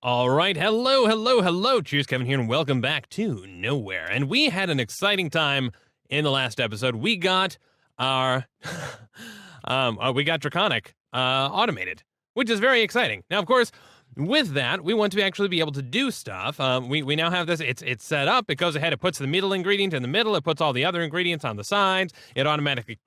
All right, hello, Cheerskevin here, and welcome back to Nowhere. And we had an exciting time in the last episode. We got our, we got Draconic automated, which is very exciting. Now, of course, with that, we want to actually be able to do stuff. We now have this. It's set up. It goes ahead. It puts the middle ingredient in the middle. It puts all the other ingredients on the sides. It automatically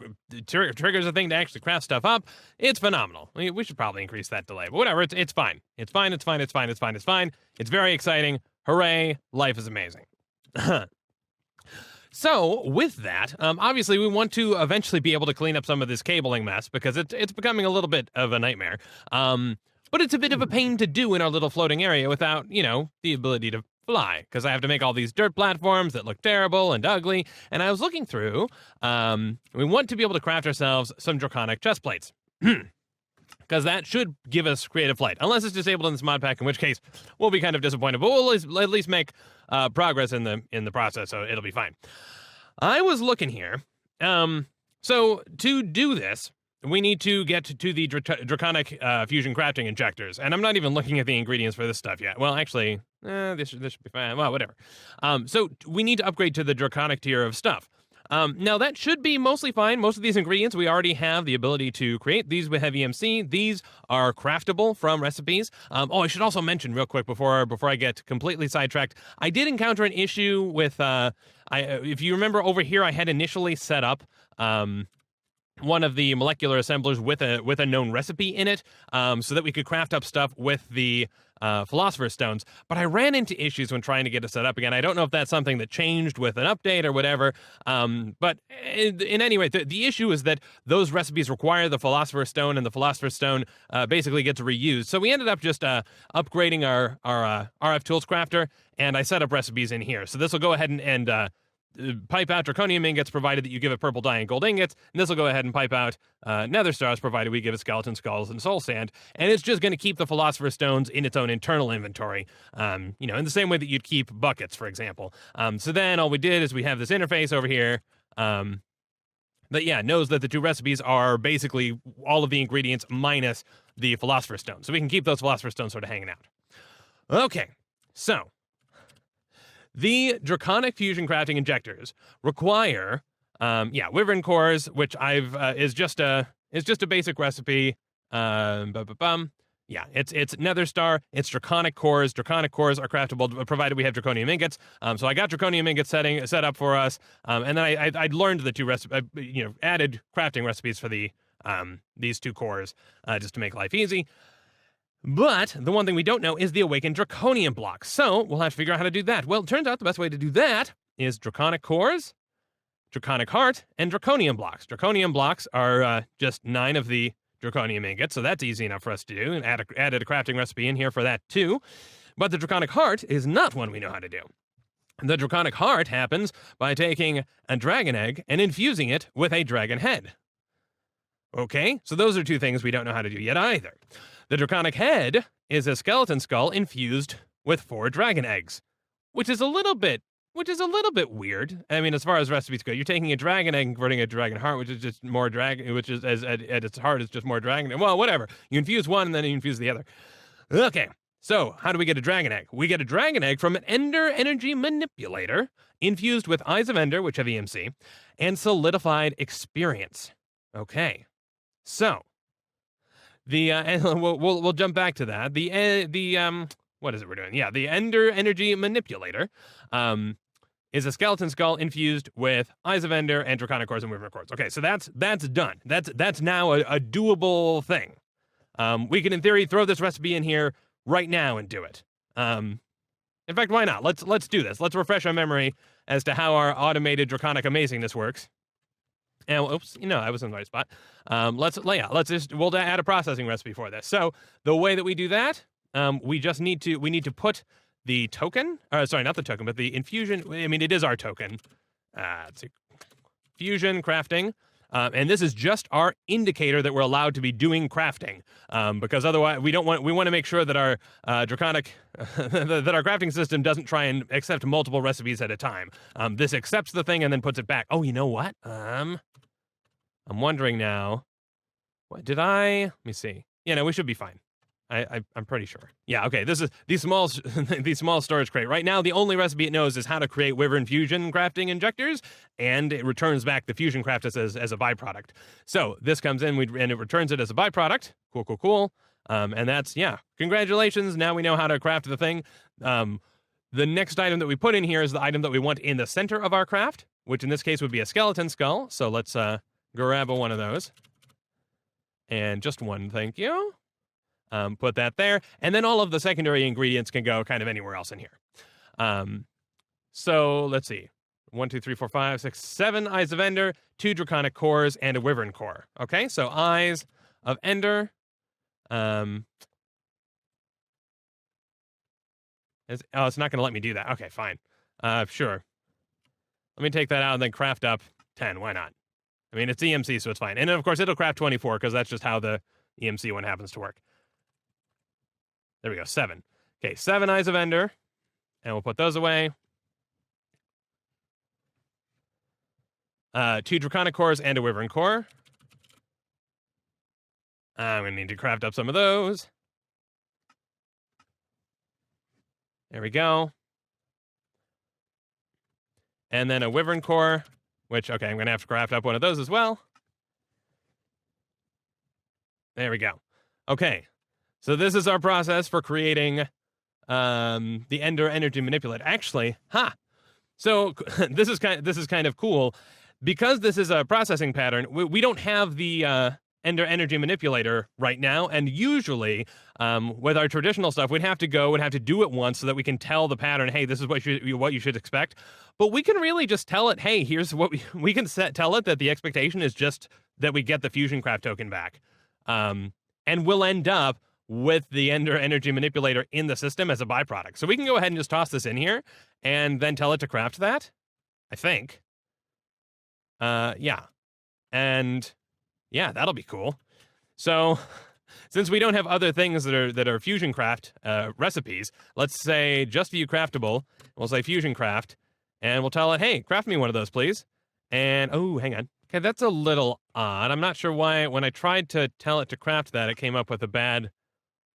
triggers a thing to actually craft stuff up. It's phenomenal. We should probably increase that delay, but whatever. It's fine. It's fine. It's fine. It's fine. It's fine. It's fine. It's very exciting. Hooray! Life is amazing. So, with that, obviously we want to eventually be able to clean up some of this cabling mess because it's becoming a little bit of a nightmare. But it's a bit of a pain to do in our little floating area without, the ability to fly, because I have to make all these dirt platforms that look terrible and ugly. And I was looking through, we want to be able to craft ourselves some draconic chest plates. Because that should give us creative flight, unless it's disabled in this mod pack, in which case we'll be kind of disappointed, but we'll at least make progress in the process, so it'll be fine. I was looking here, so to do this, we need to get to the draconic fusion crafting injectors, and I'm not even looking at the ingredients for this stuff yet. Well, actually, this should be fine. Well, whatever. So we need to upgrade to the draconic tier of stuff. Now, that should be mostly fine. Most of these ingredients we already have the ability to create. These with Heavy MC. These are craftable from recipes. I should also mention real quick before I get completely sidetracked, I did encounter an issue with, if you remember over here, I had initially set up one of the molecular assemblers with a known recipe in it, so that we could craft up stuff with the Philosopher's Stones, but I ran into issues when trying to get it set up again. I don't know if that's something that changed with an update or whatever, but in any way, the issue is that those recipes require the Philosopher's Stone, and the Philosopher's Stone basically gets reused. So we ended up just upgrading our RF Tools Crafter, and I set up recipes in here. So this will go ahead and pipe out draconium ingots, provided that you give it purple dye and gold ingots, and this will go ahead and pipe out nether stars, provided we give it skeleton skulls and soul sand, and it's just going to keep the Philosopher's Stones in its own internal inventory, in the same way that you'd keep buckets, for example. So then all we did is we have this interface over here that knows that the two recipes are basically all of the ingredients minus the Philosopher's Stone, so we can keep those Philosopher's Stones sort of hanging out. Okay, so the Draconic Fusion Crafting Injectors require, Wyvern cores, which is just a basic recipe. It's Nether Star, it's Draconic cores. Draconic cores are craftable, provided we have Draconium ingots. So I got Draconium ingots set up for us, and then I learned the two added crafting recipes for these two cores, just to make life easy. But the one thing we don't know is the awakened draconium blocks. So we'll have to figure out how to do that. Well, it turns out the best way to do that is draconic cores, draconic heart, and draconium blocks. Draconium blocks are just 9 of the draconium ingots, so that's easy enough for us to do, and added a crafting recipe in here for that too. But the draconic heart is not one we know how to do. The draconic heart happens by taking a dragon egg and infusing it with a dragon head. Okay, so those are two things we don't know how to do yet either. The draconic head is a skeleton skull infused with 4 dragon eggs, which is a little bit weird. I mean, as far as recipes go, you're taking a dragon egg and converting a dragon heart, which is just more dragon, which is at its heart is just more dragon. Well, whatever. You infuse one and then you infuse the other. Okay, so how do we get a dragon egg? We get a dragon egg from an Ender energy manipulator infused with Eyes of Ender, which have EMC, and solidified experience. Okay, so we'll jump back to that. What is it we're doing? Yeah, the Ender energy manipulator is a skeleton skull infused with Eyes of Ender and draconic cores and wyvern cores. Okay, so that's done. That's now a doable thing. We can in theory throw this recipe in here right now and do it. In fact, why not? Let's do this. Let's refresh our memory as to how our automated draconic amazingness works. And oops, I was in the right spot. We'll add a processing recipe for this. So the way that we do that, we need to put the token, sorry, not the token, but the infusion. I mean, it is our token. It's fusion crafting. And this is just our indicator that we're allowed to be doing crafting, because otherwise we want to make sure that our draconic that our crafting system doesn't try and accept multiple recipes at a time. This accepts the thing and then puts it back. Oh, you know what? I'm wondering now. What did I? Let me see. Yeah, no, we should be fine. I'm pretty sure. Yeah, okay. This is these small these small storage crate. Right now, the only recipe it knows is how to create Wyvern fusion crafting injectors, and it returns back the fusion craft as a byproduct. So this comes in, and it returns it as a byproduct. Cool, cool, cool. And that's, yeah. Congratulations. Now we know how to craft the thing. The next item that we put in here is the item that we want in the center of our craft, which in this case would be a skeleton skull. So let's grab one of those. And just one, thank you. Put that there. And then all of the secondary ingredients can go kind of anywhere else in here. So let's see. 1, 2, 3, 4, 5, 6, 7 Eyes of Ender, 2 Draconic Cores, and a Wyvern Core. Okay, so Eyes of Ender. It's not going to let me do that. Okay, fine. Sure. Let me take that out and then craft up 10. Why not? I mean, it's EMC, so it's fine. And then, of course, it'll craft 24 because that's just how the EMC one happens to work. There we go, 7. Okay, 7 Eyes of Ender. And we'll put those away. 2 Draconic Cores and a Wyvern Core. I'm going to need to craft up some of those. There we go. And then a Wyvern Core, which, okay, I'm going to have to craft up one of those as well. There we go. Okay. So this is our process for creating the Ender Energy Manipulator. Actually, so this is kind of cool because this is a processing pattern. We don't have the Ender Energy Manipulator right now, and usually with our traditional stuff, we'd have to go and have to do it once so that we can tell the pattern. Hey, this is what you should expect. But we can really just tell it. Hey, here's what we can tell it that the expectation is just that we get the Fusion Craft token back, and we'll end up with the Ender Energy Manipulator in the system as a byproduct. So we can go ahead and just toss this in here and then tell it to craft that, I think. Yeah. And yeah, that'll be cool. So since we don't have other things that are Fusion Craft recipes, let's say just view craftable. We'll say Fusion Craft, and we'll tell it, hey, craft me one of those, please. And, oh, hang on. Okay, that's a little odd. I'm not sure why when I tried to tell it to craft that, it came up with a bad...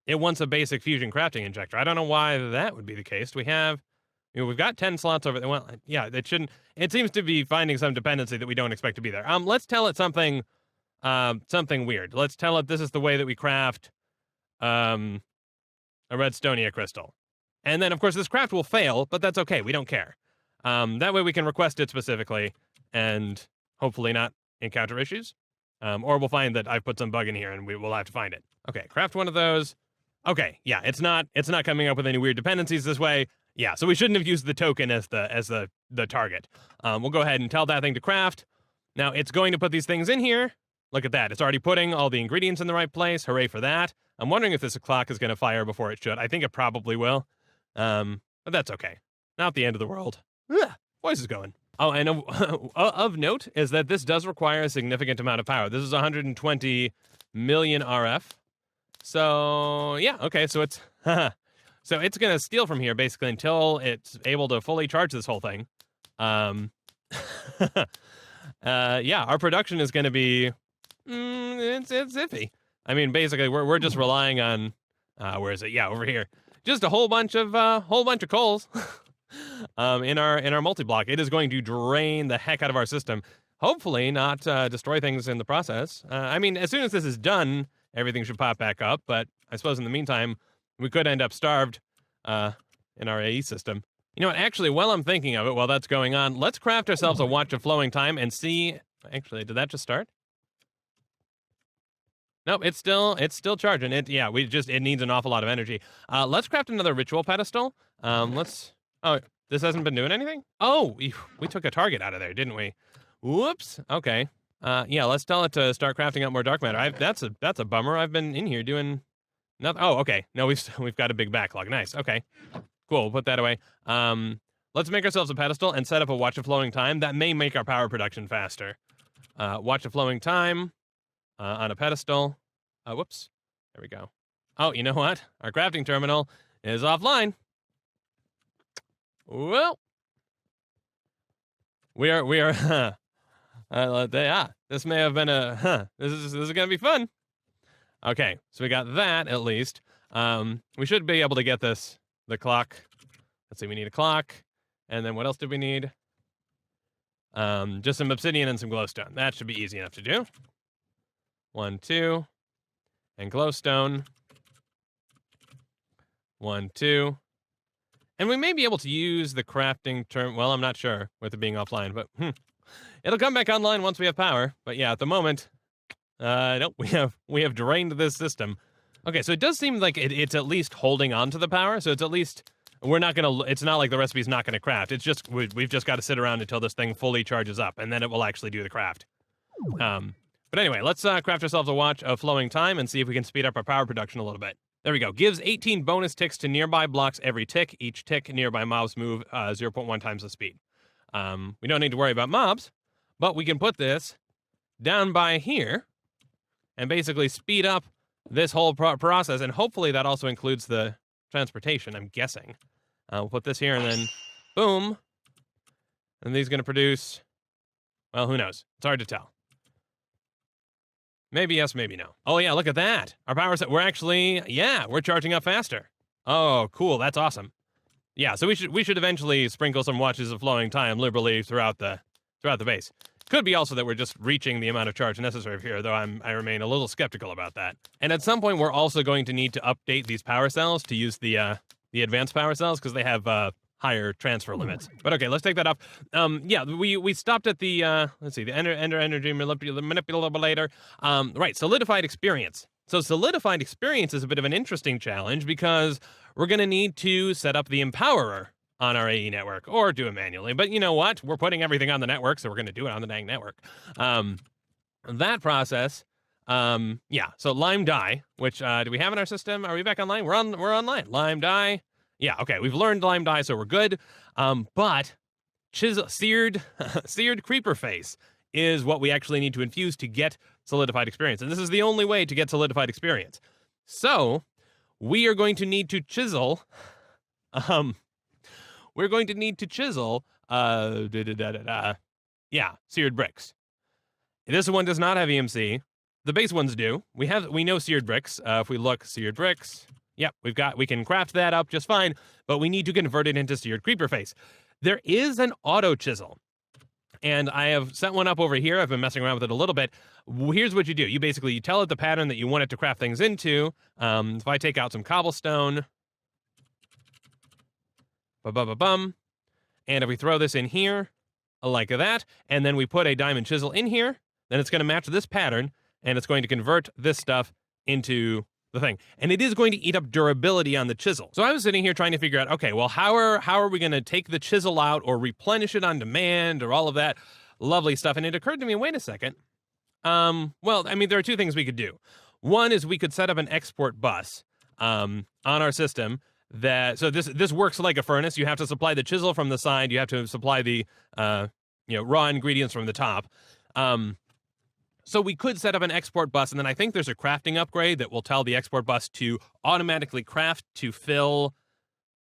It wants a basic fusion crafting injector. I don't know why that would be the case. We've got 10 slots over there. Well, yeah, it shouldn't. It seems to be finding some dependency that we don't expect to be there. Let's tell it something weird. Let's tell it this is the way that we craft a redstonia crystal. And then, of course, this craft will fail, but that's okay. We don't care. That way we can request it specifically and hopefully not encounter issues. Or we'll find that I've put some bug in here and we'll have to find it. Okay, craft one of those. Okay, yeah, it's not coming up with any weird dependencies this way. Yeah, so we shouldn't have used the token as the target. We'll go ahead and tell that thing to craft. Now it's going to put these things in here. Look at that. It's already putting all the ingredients in the right place. Hooray for that. I'm wondering if this clock is going to fire before it should. I think it probably will. But that's okay. Not the end of the world. Ugh, voice is going. Oh, and of note is that this does require a significant amount of power. This is 120 million RF. So, yeah, okay, so it's so it's going to steal from here basically until it's able to fully charge this whole thing. Yeah, our production is going to be it's iffy. I mean, basically we're just relying on where is it? Yeah, over here. Just a whole bunch of coals. In our multi-block. It is going to drain the heck out of our system. Hopefully not destroy things in the process. I mean, as soon as this is done, everything should pop back up, but I suppose in the meantime, we could end up starved in our AE system. You know what, actually, while I'm thinking of it, while that's going on, let's craft ourselves a Watch of Flowing Time and see... Actually, did that just start? Nope, it's still charging. It needs an awful lot of energy. Let's craft another ritual pedestal. Oh, this hasn't been doing anything? Oh, we took a target out of there, didn't we? Whoops. Okay. Yeah, let's tell it to start crafting up more dark matter. That's a bummer. I've been in here doing nothing. Oh, okay. No, we've got a big backlog. Nice. Okay. Cool. We'll put that away. Let's make ourselves a pedestal and set up a Watch of Flowing Time. That may make our power production faster. Watch of Flowing Time on a pedestal. Whoops. There we go. Oh, you know what? Our crafting terminal is offline. Well, we are. Yeah, this may have been this is gonna be fun. Okay, so we got that at least. We should be able to get this, the clock. Let's see, we need a clock. And then what else did we need? Just some obsidian and some glowstone. That should be easy enough to do. 1, 2. And glowstone. 1, 2. And we may be able to use the crafting term. Well, I'm not sure with it being offline, but it'll come back online once we have power. But yeah, at the moment, nope, we have drained this system. Okay, so it does seem like it's at least holding on to the power. So it's at least it's not like the recipe's not gonna craft. It's just we've just got to sit around until this thing fully charges up, and then it will actually do the craft. But anyway, let's craft ourselves a watch of flowing time and see if we can speed up our power production a little bit. There we go. Gives 18 bonus ticks to nearby blocks every tick. Each tick nearby mobs move 0.1 times the speed. We don't need to worry about mobs, but we can put this down by here and basically speed up this whole process, and hopefully that also includes the transportation, I'm guessing. We'll put this here and then boom. And these going to produce, well, who knows? It's hard to tell. Maybe yes, maybe no. Oh yeah, look at that. Our power set, we're charging up faster. Oh, cool, that's awesome. Yeah, so we should eventually sprinkle some watches of flowing time liberally throughout the base. Could be also that we're just reaching the amount of charge necessary here, though I remain a little skeptical about that. And at some point, we're also going to need to update these power cells to use the advanced power cells, because they have higher transfer limits. But okay, let's take that up. Yeah, we stopped at the let's see, the energy manipulator. Right, solidified experience. So solidified experience is a bit of an interesting challenge because we're going to need to set up the empowerer on our AE network, or do it manually. But you know what? We're putting everything on the network, so we're going to do it on the dang network. That process, yeah. So lime dye, which do we have in our system? Are we back online? We're online. Lime dye. Yeah. Okay. We've learned lime dye, so we're good. But seared creeper face is what we actually need to infuse to get solidified experience, and this is the only way to get solidified experience. So we are going to need to chisel. We're going to need to chisel, yeah, seared bricks. This one does not have EMC. The base ones do. We know seared bricks. If we look, seared bricks, yep, we can craft that up just fine, but we need to convert it into seared creeper face. There is an auto chisel, and I have set one up over here. I've been messing around with it a little bit. Here's what you do. You tell it the pattern that you want it to craft things into. If I take out some cobblestone, and if we throw this in here, like that, and then we put a diamond chisel in here, then it's going to match this pattern, and it's going to convert this stuff into the thing. And it is going to eat up durability on the chisel. So I was sitting here trying to figure out, okay, well, how are we going to take the chisel out or replenish it on demand or all of that lovely stuff? And it occurred to me, wait a second. Well, I mean, there are two things we could do. One is we could set up an export bus on our system. So this works like a furnace. You have to supply the chisel from the side. You have to supply the raw ingredients from the top. So we could set up an export bus, and then I think there's a crafting upgrade that will tell the export bus to automatically craft to fill,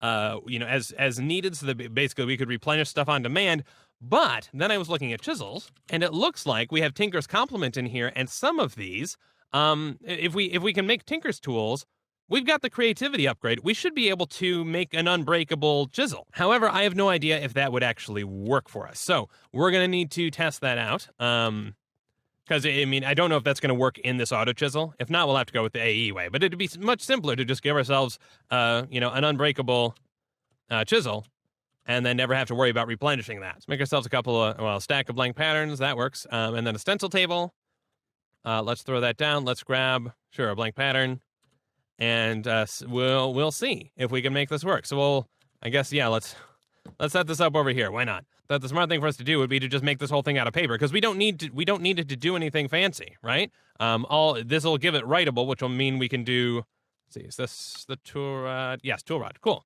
as needed. So that basically we could replenish stuff on demand. But then I was looking at chisels, and it looks like we have Tinker's Complement in here, and some of these, if we can make Tinker's tools. We've got the creativity upgrade. We should be able to make an unbreakable chisel. However, I have no idea if that would actually work for us. So we're going to need to test that out. Because, I mean, I don't know if that's going to work in this auto chisel. If not, we'll have to go with the AE way. But it'd be much simpler to just give ourselves, an unbreakable chisel and then never have to worry about replenishing that. Let's make ourselves a stack of blank patterns. That works. And then a stencil table. Let's throw that down. Let's grab, a blank pattern. And we'll see if we can make this work. So let's set this up over here. Why not? That the smart thing for us to do would be to just make this whole thing out of paper, because we don't need it to do anything fancy, right? This will give it writable, which will mean we can do. Let's see, is this the tool rod? Yes, tool rod. Cool.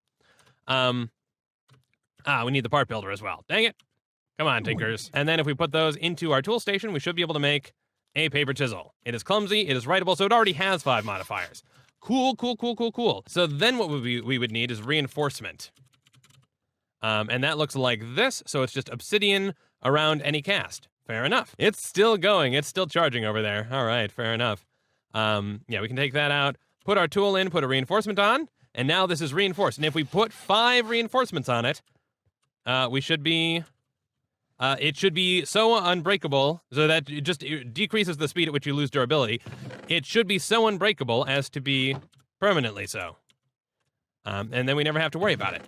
We need the part builder as well. Dang it! Come on, Tinkers. And then if we put those into our tool station, we should be able to make a paper chisel. It is clumsy. It is writable, so it already has 5 modifiers. Cool. So then what we would need is reinforcement. And that looks like this. So it's just obsidian around any cast. Fair enough. It's still going. It's still charging over there. All right, fair enough. Yeah, we can take that out, put our tool in, put a reinforcement on, and now this is reinforced. And if we put 5 reinforcements on it, we should be... it should be so unbreakable, so that it decreases the speed at which you lose durability. It should be so unbreakable as to be permanently so. And then we never have to worry about it.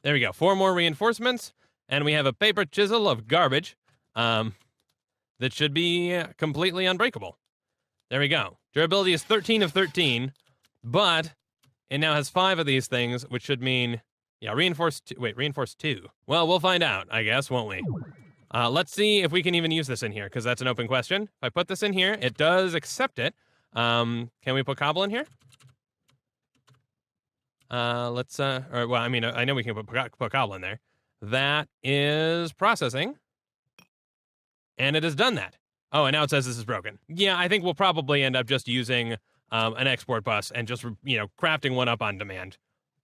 There we go. 4 more reinforcements, and we have a paper chisel of garbage that should be completely unbreakable. There we go. Durability is 13 of 13, but it now has 5 of these things, which should mean, yeah, reinforced 2. Well, we'll find out, I guess, won't we? Let's see if we can even use this in here, because that's an open question. If I put this in here, it does accept it. Can we put cobble in here? Let's, well, I mean, I know we can put cobble in there. That is processing. And it has done that. Oh, and now it says this is broken. Yeah, I think we'll probably end up just using an export bus and just, crafting one up on demand,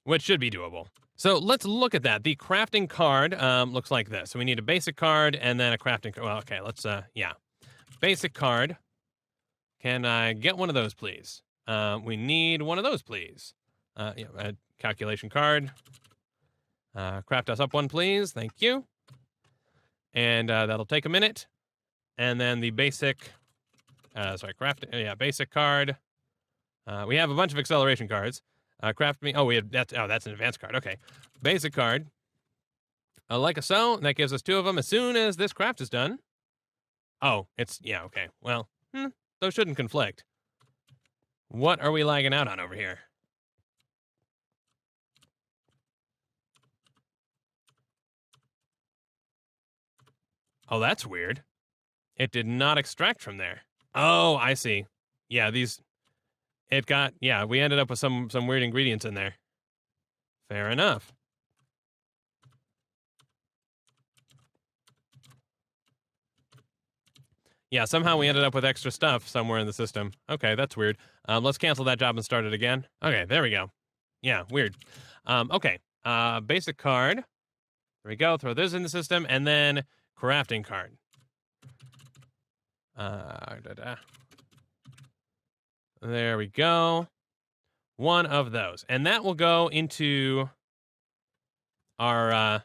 which should be doable. So let's look at that. The crafting card looks like this. So we need a basic card and then a crafting card. Well, okay, let's, yeah. Basic card. Can I get one of those, please? We need one of those, please. Yeah, a calculation card. Craft us up one, please. Thank you. And that'll take a minute. And then the basic, basic card. We have a bunch of acceleration cards. Craft me. Oh, that's an advanced card. Okay, basic card. Like so. That gives us 2 of them. As soon as this craft is done. Oh, yeah. Okay. Well, those shouldn't conflict. What are we lagging out on over here? Oh, that's weird. It did not extract from there. Oh, I see. Yeah, we ended up with some weird ingredients in there. Fair enough. Yeah, somehow we ended up with extra stuff somewhere in the system. Okay, that's weird. Let's cancel that job and start it again. Okay, there we go. Yeah, weird. Okay, basic card. There we go. Throw this in the system, and then crafting card. There we go. One of those. And that will go into our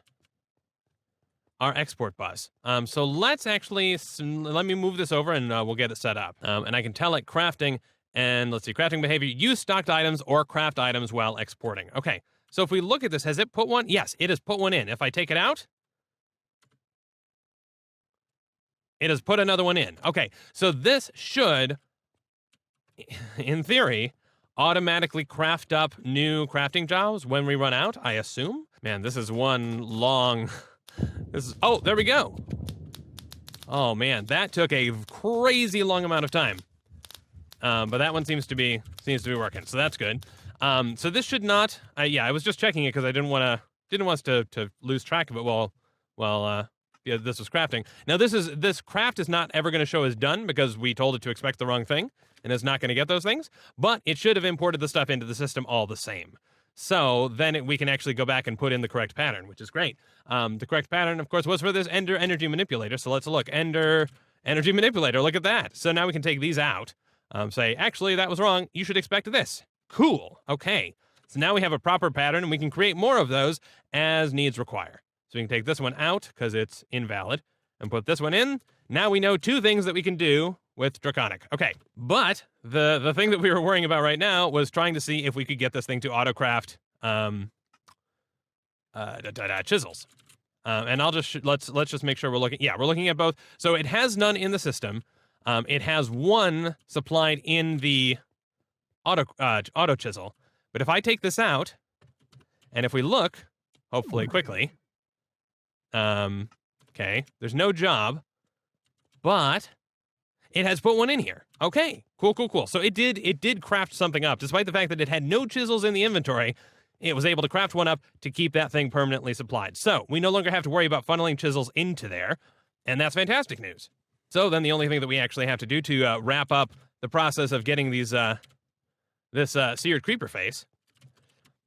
export bus. So let's actually, let me move this over and we'll get it set up. And I can tell it crafting, and let's see, crafting behavior, use stocked items or craft items while exporting. Okay, so if we look at this, has it put one? Yes, it has put one in. If I take it out, it has put another one in. Okay, so this should, in theory, automatically craft up new crafting jobs when we run out, I assume. Man, this is one long... Oh, there we go. Oh, man, that took a crazy long amount of time. But that one seems to be working, so that's good. So this should not... yeah, I was just checking it because I didn't want us to lose track of it while this was crafting. Now, this craft is not ever going to show as done because we told it to expect the wrong thing, and it's not going to get those things, but it should have imported the stuff into the system all the same. So then we can actually go back and put in the correct pattern, which is great. The correct pattern, of course, was for this Ender Energy Manipulator, so let's look. Ender Energy Manipulator, look at that. So now we can take these out, say, actually, that was wrong. You should expect this. Cool. Okay. So now we have a proper pattern, and we can create more of those as needs require. So we can take this one out because it's invalid and put this one in. Now we know 2 things that we can do with Draconic. Okay, but the thing that we were worrying about right now was trying to see if we could get this thing to autocraft chisels. And I'll just let's just make sure we're looking. Yeah, we're looking at both. So it has none in the system. It has 1 supplied in the auto chisel. But if I take this out, and if we look, hopefully quickly. Okay, there's no job, but it has put one in here. Okay, cool. So it did craft something up, despite the fact that it had no chisels in the inventory. It was able to craft one up to keep that thing permanently supplied. So we no longer have to worry about funneling chisels into there, and that's fantastic news. So then the only thing that we actually have to do to wrap up the process of getting these this seared creeper face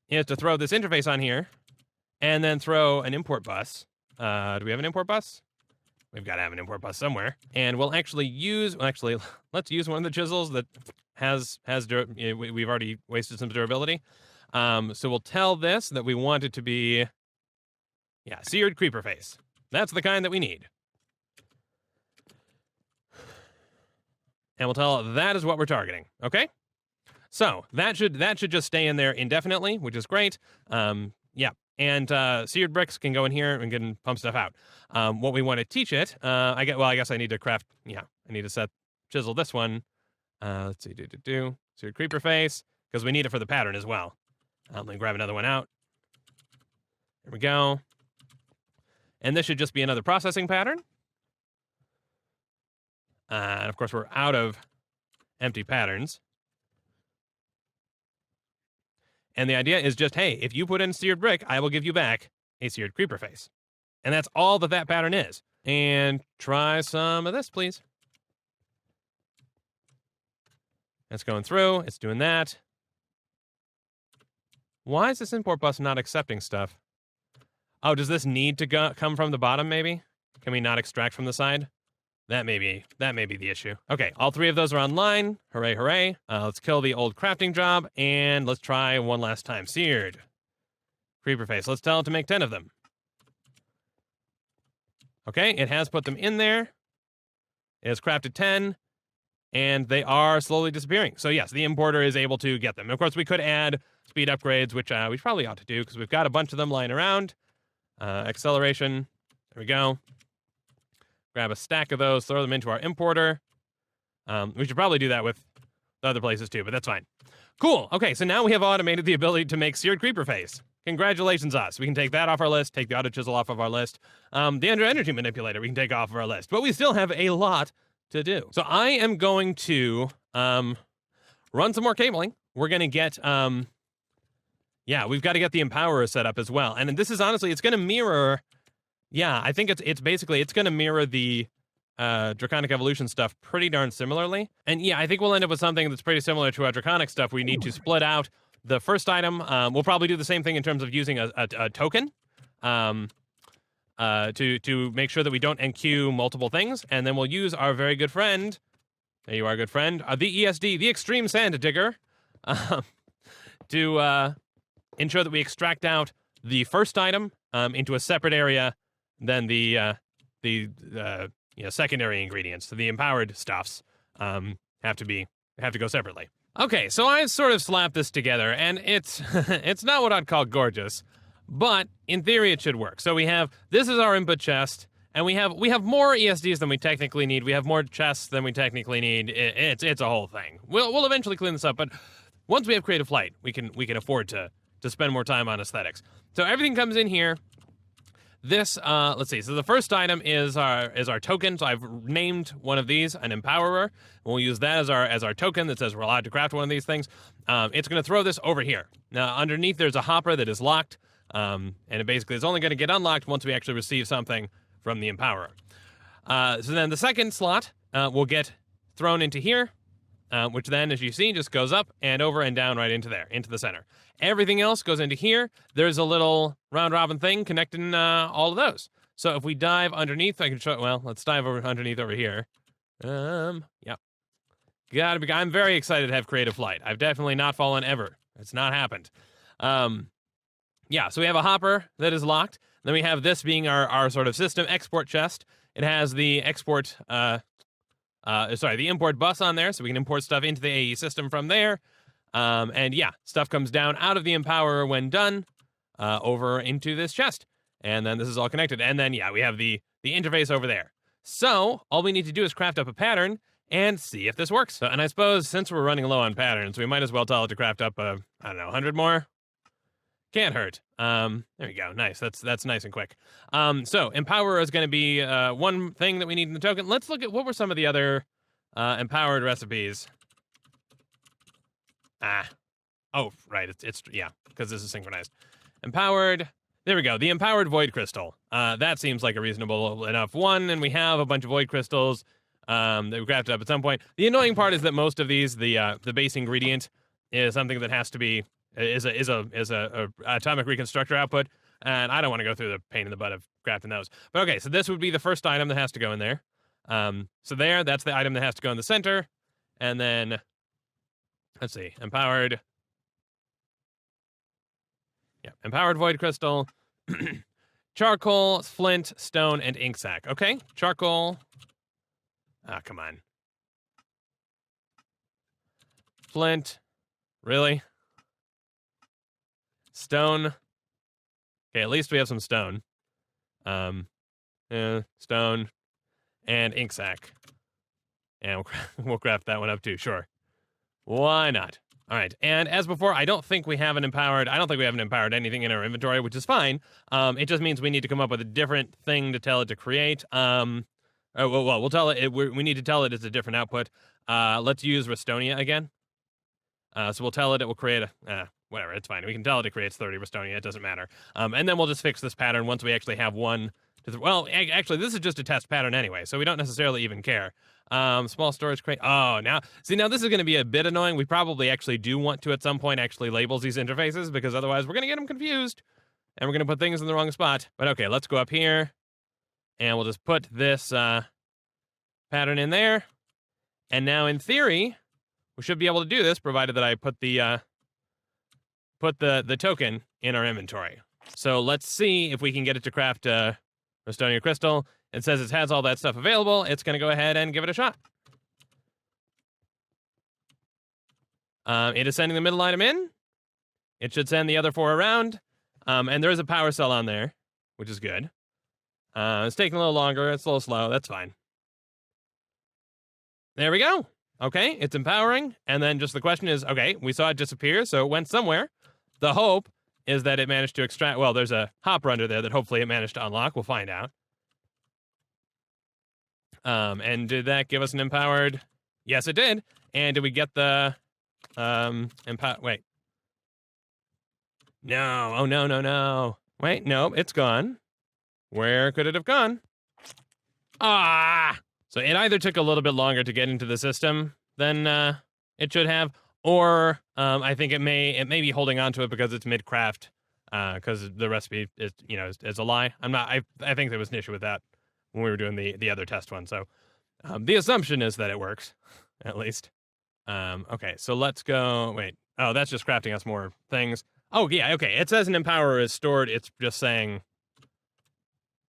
is to throw this interface on here, and then throw an import bus. Do we have an import bus? We've got to have an import bus somewhere. And we'll actually use... let's use one of the chisels that we've already wasted some durability. So we'll tell this that we want it to be, yeah, seared creeper face. That's the kind that we need. And we'll tell that is what we're targeting. Okay. So that should just stay in there indefinitely, which is great. Yeah. And seared bricks can go in here and can pump stuff out. What we want to teach it, I guess I need to craft. Yeah, I need to chisel this one. Let's see, seared creeper face, because we need it for the pattern as well. Let me grab another one out. There we go. And this should just be another processing pattern. And of course, we're out of empty patterns. And the idea is just, hey, if you put in seared brick, I will give you back a seared creeper face. And that's all that pattern is. And try some of this, please. It's going through. It's doing that. Why is this import bus not accepting stuff? Oh, does this need to come from the bottom, maybe? Can we not extract from the side? That may be the issue. Okay, all three of those are online. Hooray, hooray. Let's kill the old crafting job, and let's try one last time. Seared creeper face. Let's tell it to make 10 of them. Okay, it has put them in there. It has crafted 10, and they are slowly disappearing. So yes, the importer is able to get them. Of course, we could add speed upgrades, which we probably ought to do, because we've got a bunch of them lying around. Acceleration. There we go. Grab a stack of those, throw them into our importer. We should probably do that with the other places too, but that's fine. Cool. Okay, so now we have automated the ability to make seared creeper face. Congratulations, us. We can take that off our list, take the auto chisel off of our list. The energy manipulator we can take off of our list, but we still have a lot to do. So I am going to run some more cabling. We're going to get, yeah, we've got to get the empowerer set up as well. And this is honestly, it's going to mirror, yeah, I think it's basically, it's going to mirror the Draconic Evolution stuff pretty darn similarly. And yeah, I think we'll end up with something that's pretty similar to our Draconic stuff. We need to split out the first item. We'll probably do the same thing in terms of using a token to make sure that we don't enqueue multiple things. And then we'll use our very good friend, there you are, good friend, the ESD, the Extreme Sand Digger, to ensure that we extract out the first item into a separate area than the secondary ingredients. So the empowered stuffs have to go separately. Okay, so I sort of slapped this together, and it's it's not what I'd call gorgeous, but in theory it should work. So this is our input chest, and we have more ESDs than we technically need. We have more chests than we technically need. It's a whole thing. We'll eventually clean this up, but once we have Creative Flight, we can afford to spend more time on aesthetics. So everything comes in here. This, let's see. So the first item is our token. So I've named one of these an empowerer. We'll use that as our token that says we're allowed to craft one of these things. It's going to throw this over here. Now underneath there's a hopper that is locked, and it basically is only going to get unlocked once we actually receive something from the empowerer. So then the second slot will get thrown into here, which then, as you see, just goes up and over and down right into there, into the center. Everything else goes into here. There's a little round-robin thing connecting all of those. So if we dive underneath, I can show, well, let's dive underneath over here. Yeah. I'm very excited to have Creative Flight. I've definitely not fallen ever. It's not happened. Yeah, so we have a hopper that is locked. Then we have this being our sort of system export chest. It has the export, the import bus on there, so we can import stuff into the AE system from there. And yeah, stuff comes down out of the empowerer when done, over into this chest. And then this is all connected. And then, yeah, we have the interface over there. So all we need to do is craft up a pattern and see if this works. So, and I suppose since we're running low on patterns, we might as well tell it to craft up, 100 more. Can't hurt. There we go. Nice. That's nice and quick. So empower is going to be one thing that we need in the token. Let's look at what were some of the other empowered recipes. Oh, right. It's yeah, because this is synchronized. Empowered. There we go. The empowered void crystal. That seems like a reasonable enough one, and we have a bunch of void crystals that we crafted up at some point. The annoying part is that most of these, the base ingredient is something that has to be is a atomic reconstructor output, and I don't want to go through the pain in the butt of crafting those. But okay, so this would be the first item that has to go in there. So that's the item that has to go in the center, and then let's see, empowered. Yeah, empowered void crystal, charcoal, flint, stone, and ink sac. Okay, charcoal. Ah, come on. Flint. Really? Stone. Okay, at least we have some stone. Stone and ink sac. And we'll craft that one up too, sure. Why not? All right, and as before, I don't think we have an empowered anything in our inventory, which is fine. It just means we need to come up with a different thing to tell it to create. We'll tell it, we need to tell it it's a different output. Let's use Restonia again. So we'll tell it will create whatever, it's fine. We can tell it creates 30 Restonia, it doesn't matter. And then we'll just fix this pattern once we actually have one. Actually, this is just a test pattern anyway, so we don't necessarily even care. Small storage crate. Oh, now this is going to be a bit annoying. We probably actually do want to at some point actually label these interfaces, because otherwise we're going to get them confused and we're going to put things in the wrong spot. But okay, let's go up here and we'll just put this pattern in there. And now in theory, we should be able to do this, provided that I put the token in our inventory. So let's see if we can get it to craft Restonia crystal. It says it has all that stuff available. It's going to go ahead and give it a shot. It is sending the middle item in. It should send the other 4 around. And there is a power cell on there, which is good. It's taking a little longer. It's a little slow. That's fine. There we go. Okay, it's empowering. And then just the question is, okay, we saw it disappear, so it went somewhere. The hope is that it managed to extract, well, there's a hopper under there that hopefully it managed to unlock. We'll find out. And did that give us an empowered? Yes, it did. And did we get the wait. No. Oh, no. Wait, no, it's gone. Where could it have gone? Ah! So it either took a little bit longer to get into the system than it should have, or I think it may be holding on to it because it's mid-craft, because the recipe is a lie. I think there was an issue with that when we were doing the other test one. So the assumption is that it works, at least. Okay, so let's go. Wait. Oh, that's just crafting us more things. Oh, yeah, okay. It says an empower is stored. It's just saying,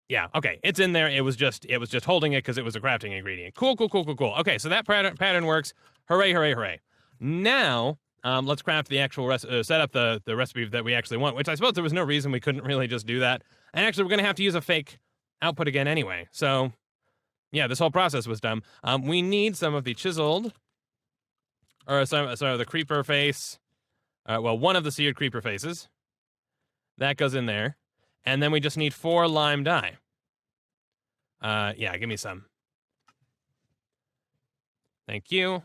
yeah, okay. It's in there. It was just holding it because it was a crafting ingredient. Cool. Okay, so that pattern works. Hooray. Now, let's craft the actual set up the recipe that we actually want, which I suppose there was no reason we couldn't really just do that. And actually, we're going to have to use a fake output again anyway. So, yeah, this whole process was dumb. We need some of the chiseled, or the creeper face. One of the seared creeper faces. That goes in there. And then we just need 4 lime dye. Yeah, give me some. Thank you.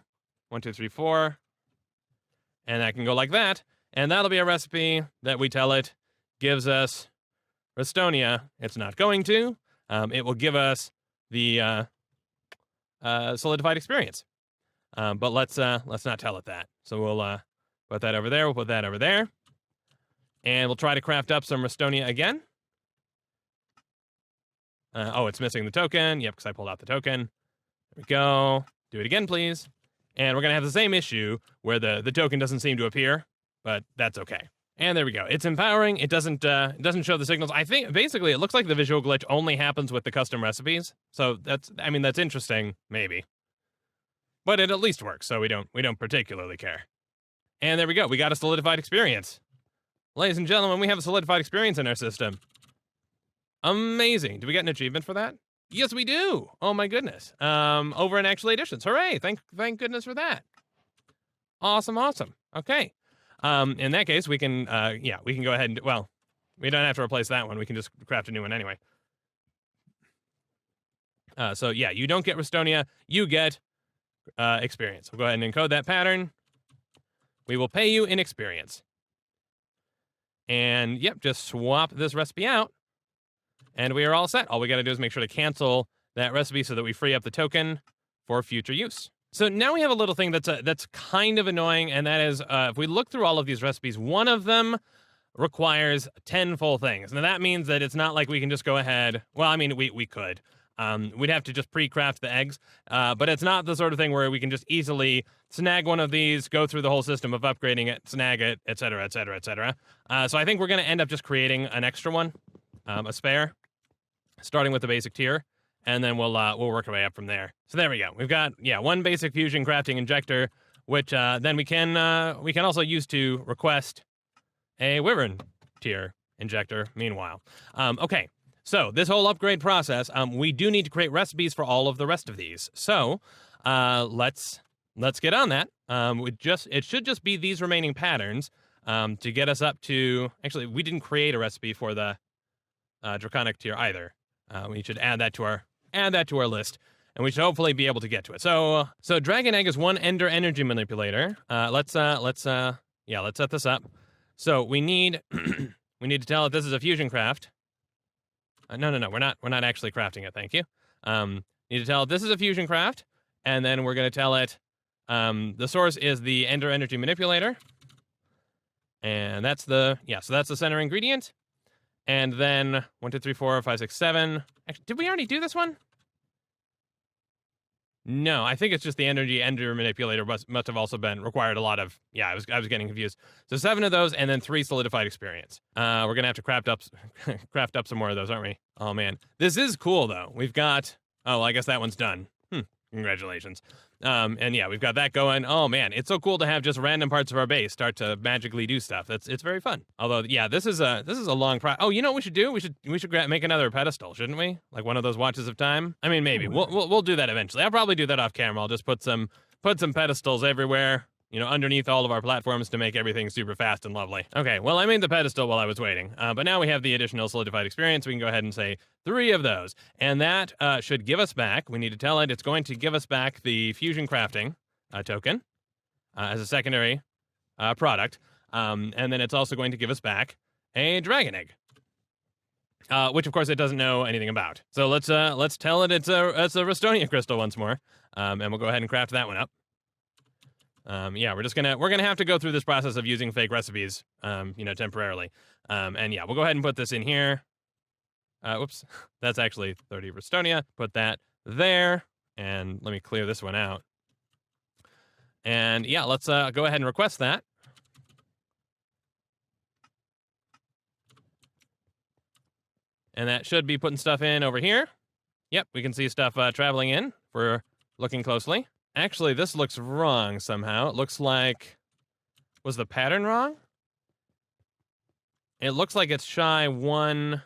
1, 2, 3, 4. And that can go like that. And that'll be a recipe that we tell it gives us Restonia. It's not going to. It will give us the solidified experience. But let's not tell it that. So we'll put that over there. We'll put that over there. And we'll try to craft up some Restonia again. It's missing the token. Yep, because I pulled out the token. There we go. Do it again, please. And we're going to have the same issue where the token doesn't seem to appear, but that's okay. And there we go. It's empowering. It doesn't show the signals. I think, basically, it looks like the visual glitch only happens with the custom recipes. So that's interesting, maybe. But it at least works, so we don't particularly care. And there we go. We got a solidified experience. Ladies and gentlemen, we have a solidified experience in our system. Amazing. Do we get an achievement for that? Yes, we do. Oh my goodness. Over in Actually Editions. Hooray. Thank goodness for that. Awesome. Okay. In that case, we can go ahead and, well, we don't have to replace that one. We can just craft a new one anyway. So yeah, you don't get Restonia, you get experience. We'll go ahead and encode that pattern. We will pay you in experience. And yep, just swap this recipe out. And we are all set. All we got to do is make sure to cancel that recipe so that we free up the token for future use. So now we have a little thing that's kind of annoying, and that is if we look through all of these recipes, one of them requires 10 full things. Now that means that it's not like we can just go ahead. Well, I mean, we could. We'd have to just pre-craft the eggs, but it's not the sort of thing where we can just easily snag one of these, go through the whole system of upgrading it, snag it, etc., etc., etc. So I think we're going to end up just creating an extra one, a spare, starting with the basic tier, and then we'll work our way up from there. So there we go. We've got one basic fusion crafting injector, which then we can also use to request a wyvern tier injector. Meanwhile, okay. So this whole upgrade process, we do need to create recipes for all of the rest of these. So let's get on that. It should just be these remaining patterns to get us up to. Actually, we didn't create a recipe for the draconic tier either. We should add that to our list, and we should hopefully be able to get to it. So dragon egg is one ender energy manipulator. Let's set this up. So we need we need to tell it this is a fusion craft. No, we're not actually crafting it. Thank you. Need to tell it this is a fusion craft, and then we're going to tell it the source is the ender energy manipulator, and that's the center ingredient. And then 1, 2, 3, 4, 5, 6, 7. Actually, did we already do this one? No, I think it's just the ender manipulator must have also been required a lot of. Yeah, I was getting confused. So 7 of those, and then 3 solidified experience. We're gonna have to craft up some more of those, aren't we? Oh man, this is cool though. We've got. Oh, well, I guess that one's done. Congratulations. And yeah, we've got that going. Oh man, it's so cool to have just random parts of our base start to magically do stuff. It's very fun. Although, yeah, this is a long Oh, you know what we should do? We should make another pedestal, shouldn't we? Like one of those watches of time. I mean, maybe we'll do that eventually. I'll probably do that off camera. I'll just put some pedestals everywhere, underneath all of our platforms to make everything super fast and lovely. Okay, well, I made the pedestal while I was waiting, but now we have the additional solidified experience. We can go ahead and say 3 of those, and that should give us back. We need to tell it it's going to give us back the fusion crafting token as a secondary product, and then it's also going to give us back a dragon egg, which of course it doesn't know anything about. So let's tell it it's a Restonia crystal once more, and we'll go ahead and craft that one up. Yeah, we're gonna have to go through this process of using fake recipes, temporarily. And yeah, we'll go ahead and put this in here. Whoops, that's actually 30 Restonia. Put that there, and let me clear this one out. And yeah, let's go ahead and request that. And that should be putting stuff in over here. Yep, we can see stuff traveling in if we're looking closely. Actually, this looks wrong somehow. It looks like... Was the pattern wrong? It looks like it's shy 1...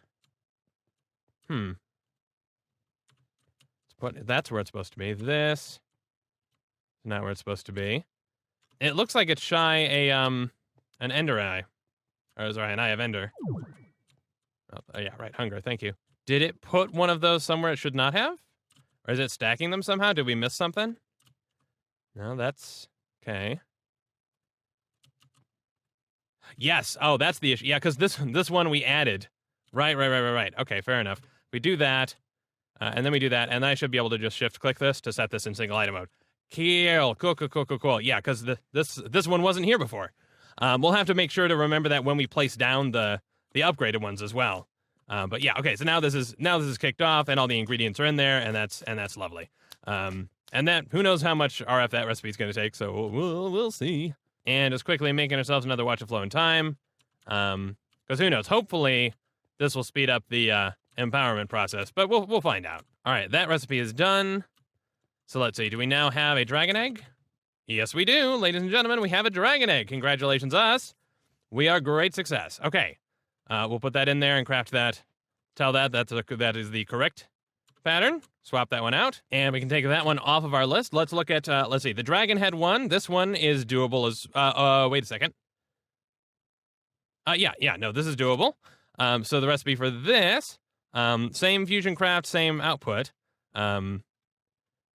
That's where it's supposed to be. This... Not where it's supposed to be. It looks like it's shy an ender eye. Or sorry, an eye of ender. Oh, yeah, right. Hunger, thank you. Did it put one of those somewhere it should not have? Or is it stacking them somehow? Did we miss something? No, that's... Okay. Yes. Oh, that's the issue. Yeah, because this one we added. Right. Okay, fair enough. We do that, and then we do that, and then I should be able to just shift-click this to set this in single item mode. Cool. Yeah, because this one wasn't here before. We'll have to make sure to remember that when we place down the upgraded ones as well. But yeah, okay. So now this is kicked off, and all the ingredients are in there, and that's lovely. And that, who knows how much RF that recipe is going to take, so we'll see. And just quickly making ourselves another watch of flow in time, because who knows? Hopefully, this will speed up the empowerment process, but we'll find out. All right, that recipe is done. So let's see. Do we now have a dragon egg? Yes, we do, ladies and gentlemen. We have a dragon egg. Congratulations, us. We are great success. Okay, we'll put that in there and craft that. Tell that that is the correct pattern. Swap that one out, and we can take that one off of our list. Let's look at, let's see, the Dragon Head one. This one is doable as, wait a second. Yeah, no, this is doable. So the recipe for this, same fusion craft, same output. The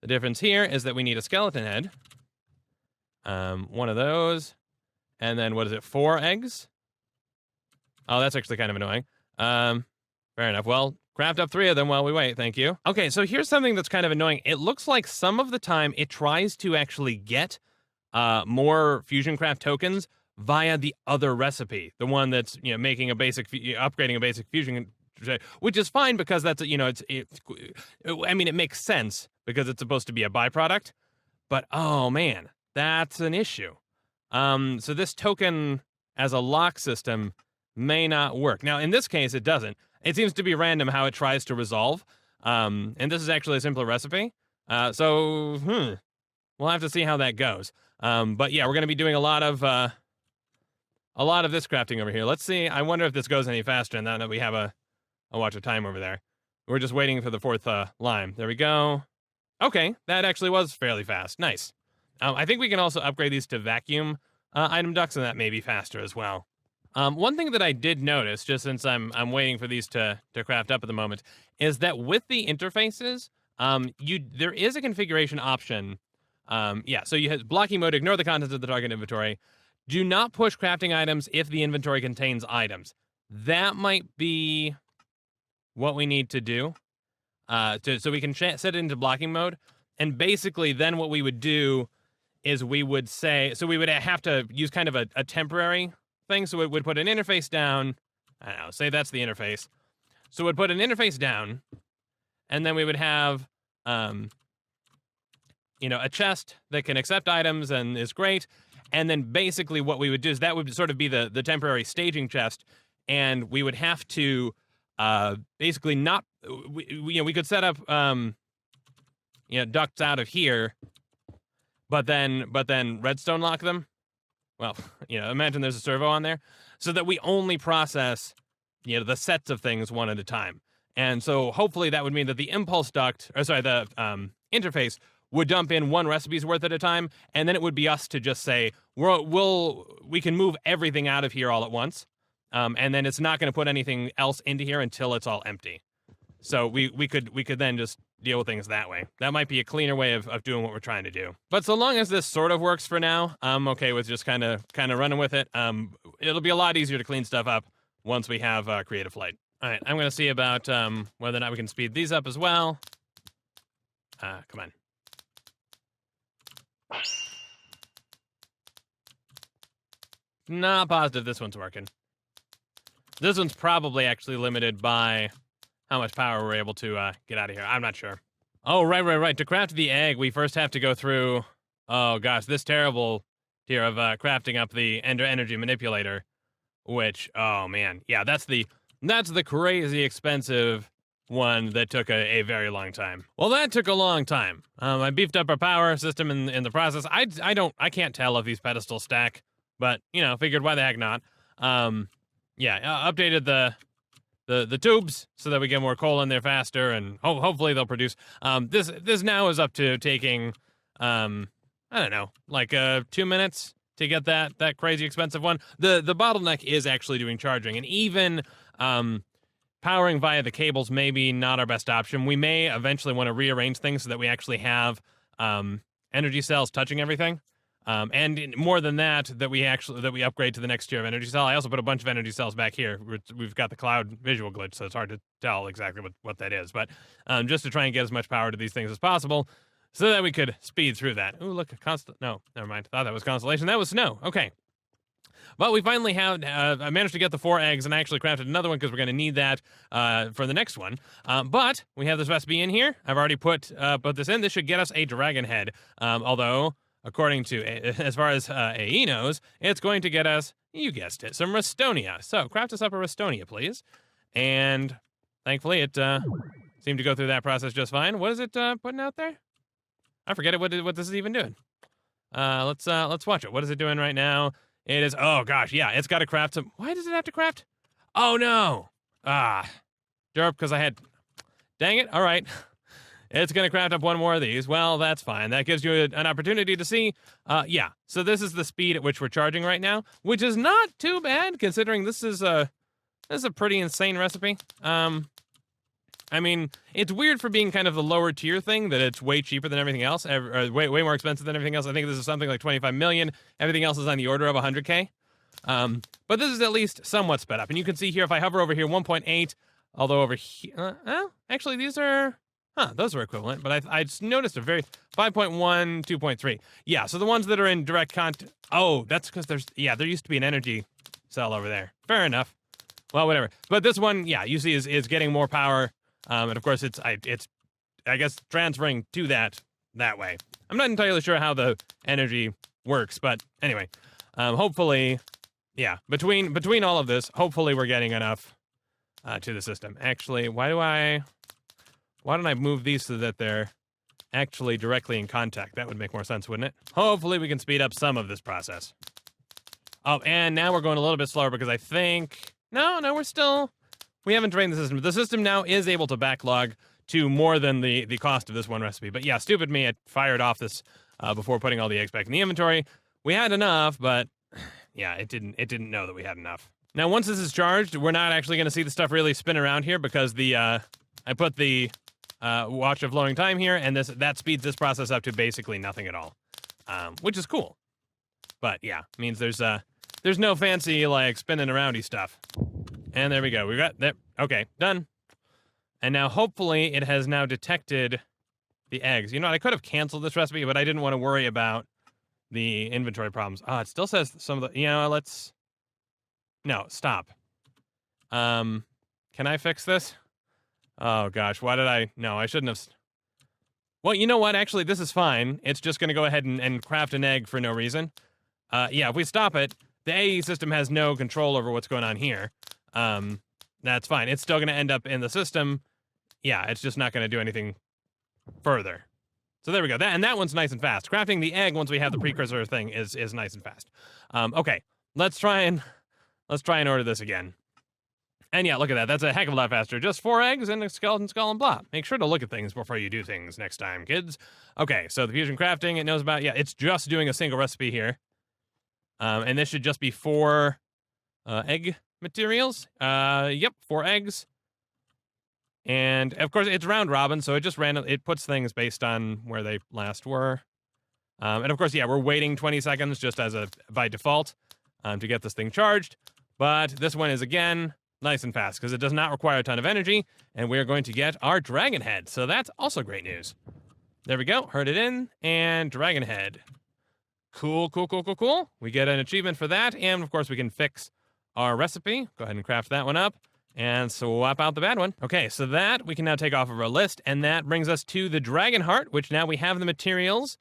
difference here is that we need a skeleton head. One of those, and then what is it, 4 eggs? Oh, that's actually kind of annoying. Fair enough. Well, craft up 3 of them while we wait, thank you. Okay, so here's something that's kind of annoying. It looks like some of the time it tries to actually get more fusion craft tokens via the other recipe. The one that's, making a basic, upgrading a basic fusion which is fine because that's, you know, I mean, it makes sense because it's supposed to be a byproduct, but oh man, that's an issue. So this token as a lock system may not work. Now, in this case, it doesn't. It seems to be random how it tries to resolve. And this is actually a simpler recipe. So we'll have to see how that goes. But yeah, we're going to be doing a lot of this crafting over here. Let's see. I wonder if this goes any faster now that we have a watch of time over there. We're just waiting for the fourth lime. There we go. Okay, that actually was fairly fast. Nice. I think we can also upgrade these to vacuum item ducts, and that may be faster as well. One thing that I did notice, just since I'm waiting for these to craft up at the moment, is that with the interfaces, there is a configuration option. So you have blocking mode, ignore the contents of the target inventory. Do not push crafting items if the inventory contains items. That might be what we need to do. So we can set it into blocking mode. And basically then what we would do is we would say, so we would have to use kind of a temporary thing. So it would put an interface down. I don't know, say that's the interface. So it would put an interface down, and then we would have, a chest that can accept items and is great. And then basically what we would do is that would sort of be the temporary staging chest, and we would have to basically not, we could set up, ducts out of here, but then redstone lock them. Well, imagine there's a servo on there, so that we only process, the sets of things one at a time. And so hopefully that would mean that the impulse duct, the interface would dump in one recipe's worth at a time, and then it would be us to just say, we can move everything out of here all at once, and then it's not going to put anything else into here until it's all empty. So we could then just deal with things that way. That might be a cleaner way of doing what we're trying to do. But so long as this sort of works for now, I'm okay with just kind of running with it. It'll be a lot easier to clean stuff up once we have Creative Flight. All right, I'm going to see about whether or not we can speed these up as well. Come on. Not positive this one's working. This one's probably actually limited by how much power we're able to get out of here. I'm not sure. Oh, right. To craft the egg, we first have to go through, oh gosh, this terrible tier of crafting up the Ender Energy Manipulator, which, oh man, yeah, that's the crazy expensive one that took a very long time. Well, that took a long time. I beefed up our power system in the process. I can't tell if these pedestals stack, but figured why the heck not. Updated the tubes so that we get more coal in there faster, and hopefully they'll produce. This now is up to taking, I don't know, like 2 minutes to get that crazy expensive one. The bottleneck is actually doing charging, and even powering via the cables may be not our best option. We may eventually want to rearrange things so that we actually have energy cells touching everything. And more than that we upgrade to the next tier of energy cell. I also put a bunch of energy cells back here. We've got the cloud visual glitch, so it's hard to tell exactly what that is. But just to try and get as much power to these things as possible, so that we could speed through that. Ooh, look, no, never mind. Thought that was constellation. That was snow. Okay. But we finally have I managed to get the 4 eggs, and I actually crafted another one because we're going to need that for the next one. But we have this recipe in here. I've already put this in. This should get us a dragon head. Although, according to, as far as AE knows, it's going to get us, you guessed it, some Restonia. So, craft us up a Restonia, please. And thankfully, it seemed to go through that process just fine. What is it putting out there? I forget what this is even doing. Let's watch it. What is it doing right now? It is, oh gosh, yeah, it's got to craft some. Why does it have to craft? Oh no. Derp, because I had, dang it, all right. It's going to craft up one more of these. Well, that's fine. That gives you an opportunity to see. Yeah, so this is the speed at which we're charging right now, which is not too bad considering this is a pretty insane recipe. I mean, it's weird for being kind of the lower tier thing that it's way cheaper than everything else, way more expensive than everything else. I think this is something like 25 million. Everything else is on the order of 100K. But this is at least somewhat sped up. And you can see here, if I hover over here, 1.8, although over here, actually these are, those are equivalent, but I just noticed a very, 5.1, 2.3. Yeah, so the ones that are in direct contact, oh, that's because there used to be an energy cell over there. Fair enough. Well, whatever. But this one, yeah, you see is getting more power. And of course it's I guess transferring to that way. I'm not entirely sure how the energy works, but anyway, hopefully, yeah, between all of this, hopefully we're getting enough to the system. Actually, why don't I move these so that they're actually directly in contact? That would make more sense, wouldn't it? Hopefully we can speed up some of this process. Oh, and now we're going a little bit slower because I think... No, we haven't drained the system. The system now is able to backlog to more than the cost of this one recipe. But yeah, stupid me, I fired off this before putting all the eggs back in the inventory. We had enough, but yeah, it didn't know that we had enough. Now, once this is charged, we're not actually going to see the stuff really spin around here because I put the watch of flowing time here, and that speeds this process up to basically nothing at all, which is cool. But yeah, means there's no fancy like spinning aroundy stuff. And there we go. We got that. Okay, done. And now hopefully it has now detected the eggs. You know, I could have canceled this recipe, but I didn't want to worry about the inventory problems. It still says some of the, no, stop. Can I fix this? Oh gosh, no, I shouldn't have. Well, you know what? Actually, this is fine. It's just going to go ahead and craft an egg for no reason. Yeah, if we stop it, the AE system has no control over what's going on here. That's fine. It's still going to end up in the system. Yeah, it's just not going to do anything further. So there we go. That one's nice and fast. Crafting the egg once we have the precursor thing is nice and fast. Okay, let's try and order this again. And yeah, look at that. That's a heck of a lot faster. Just 4 eggs and a skeleton skull and blah. Make sure to look at things before you do things next time, kids. Okay, so the fusion crafting, it knows about, yeah, it's just doing a single recipe here. And this should just be 4 egg materials. Yep, 4 eggs. And of course it's round robin, so it puts things based on where they last were. And of course, yeah, we're waiting 20 seconds just by default to get this thing charged. But this one is again nice and fast because it does not require a ton of energy, and we're going to get our dragon head. So that's also great news. There we go. Herd it in and dragon head. Cool. We get an achievement for that, and of course we can fix our recipe. Go ahead and craft that one up and swap out the bad one. Okay, so that we can now take off of our list, and that brings us to the dragon heart, which now we have the materials.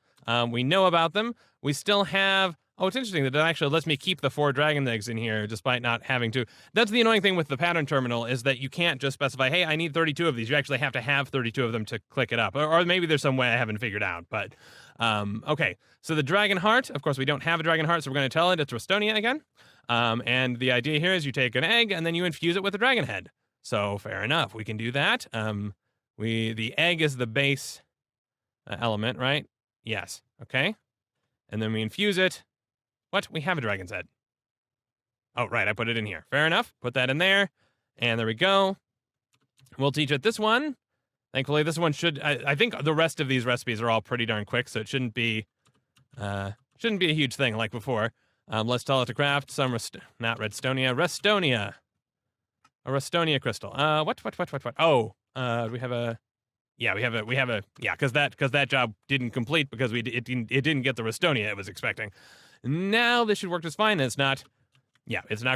We know about them. We still have... Oh, it's interesting that it actually lets me keep the 4 dragon eggs in here despite not having to. That's the annoying thing with the pattern terminal is that you can't just specify, hey, I need 32 of these. You actually have to have 32 of them to click it up. Or maybe there's some way I haven't figured out. But, okay. So the dragon heart, of course, we don't have a dragon heart, so we're going to tell it it's Restonia again. And the idea here is you take an egg and then you infuse it with a dragon head. So fair enough. We can do that. The egg is the base element, right? Yes. Okay. And then we infuse it. What? We have a dragon's head. Oh, right. I put it in here. Fair enough. Put that in there. And there we go. We'll teach it this one. Thankfully, this one should... I think the rest of these recipes are all pretty darn quick, so it shouldn't be a huge thing like before. Let's tell it to craft some... not Redstonia. Restonia. A Restonia crystal. What? Oh, we have a... Yeah, we have a... Yeah, because that job didn't complete because it didn't get the Restonia it was expecting. Now this should work just fine. It's not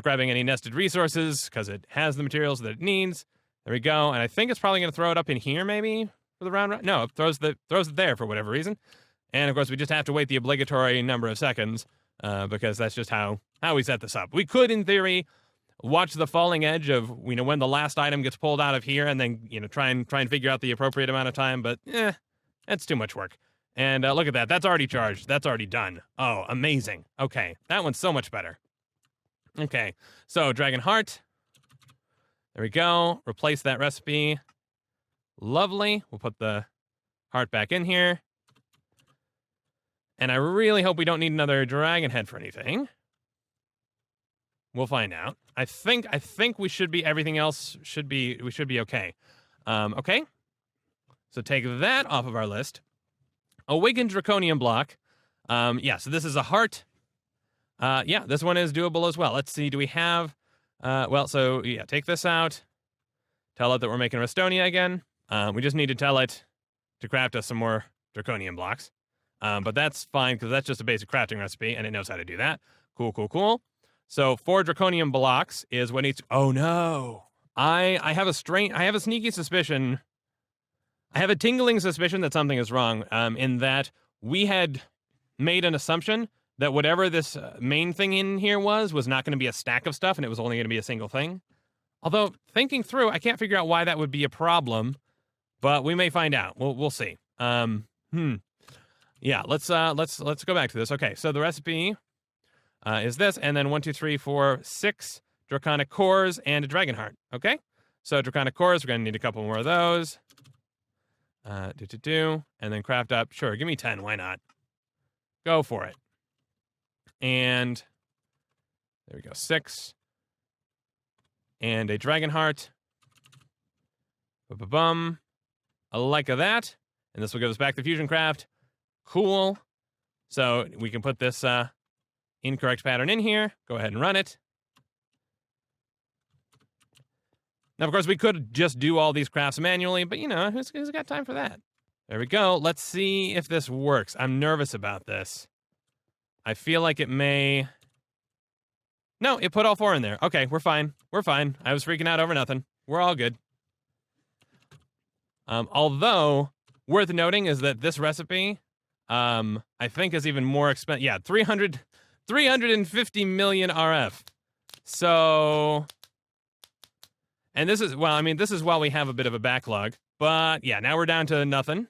grabbing any nested resources because it has the materials that it needs. There we go. And I think it's probably going to throw it up in here maybe for the round. No, it throws it there for whatever reason. And of course we just have to wait the obligatory number of seconds because that's just how we set this up. We could, in theory, watch the falling edge of when the last item gets pulled out of here and then try and figure out the appropriate amount of time. But that's too much work. And look at that. That's already charged. That's already done. Oh, amazing. Okay. That one's so much better. Okay. So, Dragon Heart. There we go. Replace that recipe. Lovely. We'll put the heart back in here. And I really hope we don't need another dragon head for anything. We'll find out. I think we should be... Everything else should be... We should be okay. Okay. So, take that off of our list. Awakened Draconian block. Yeah, so this is a heart. Yeah, this one is doable as well. Let's see, do we have... take this out. Tell it that we're making Restonia again. We just need to tell it to craft us some more Draconian blocks. But that's fine, because that's just a basic crafting recipe, and it knows how to do that. Cool. So 4 draconium blocks is what needs. Oh no! I have a sneaky suspicion. I have a tingling suspicion that something is wrong. In that we had made an assumption that whatever this main thing in here was not going to be a stack of stuff, and it was only going to be a single thing. Although thinking through, I can't figure out why that would be a problem, but we may find out. We'll see. Yeah, let's go back to this. Okay, so the recipe is this, and then 1, 2, 3, 4, 6 draconic cores and a dragon heart. Okay, so draconic cores, we're gonna need a couple more of those. And then craft up. Sure, give me 10. Why not? Go for it. And there we go. 6 and a dragon heart. Bum. A like of that, and this will give us back the fusion craft. Cool. So we can put this incorrect pattern in here. Go ahead and run it. Now, of course, we could just do all these crafts manually, but, you know, who's got time for that? There we go. Let's see if this works. I'm nervous about this. I feel like it may... No, it put all 4 in there. Okay, we're fine. We're fine. I was freaking out over nothing. We're all good. Although, worth noting is that this recipe, I think is even more expensive. Yeah, 350 million RF. So... And this is, well, I mean, this is while we have a bit of a backlog. But, yeah, now we're down to nothing.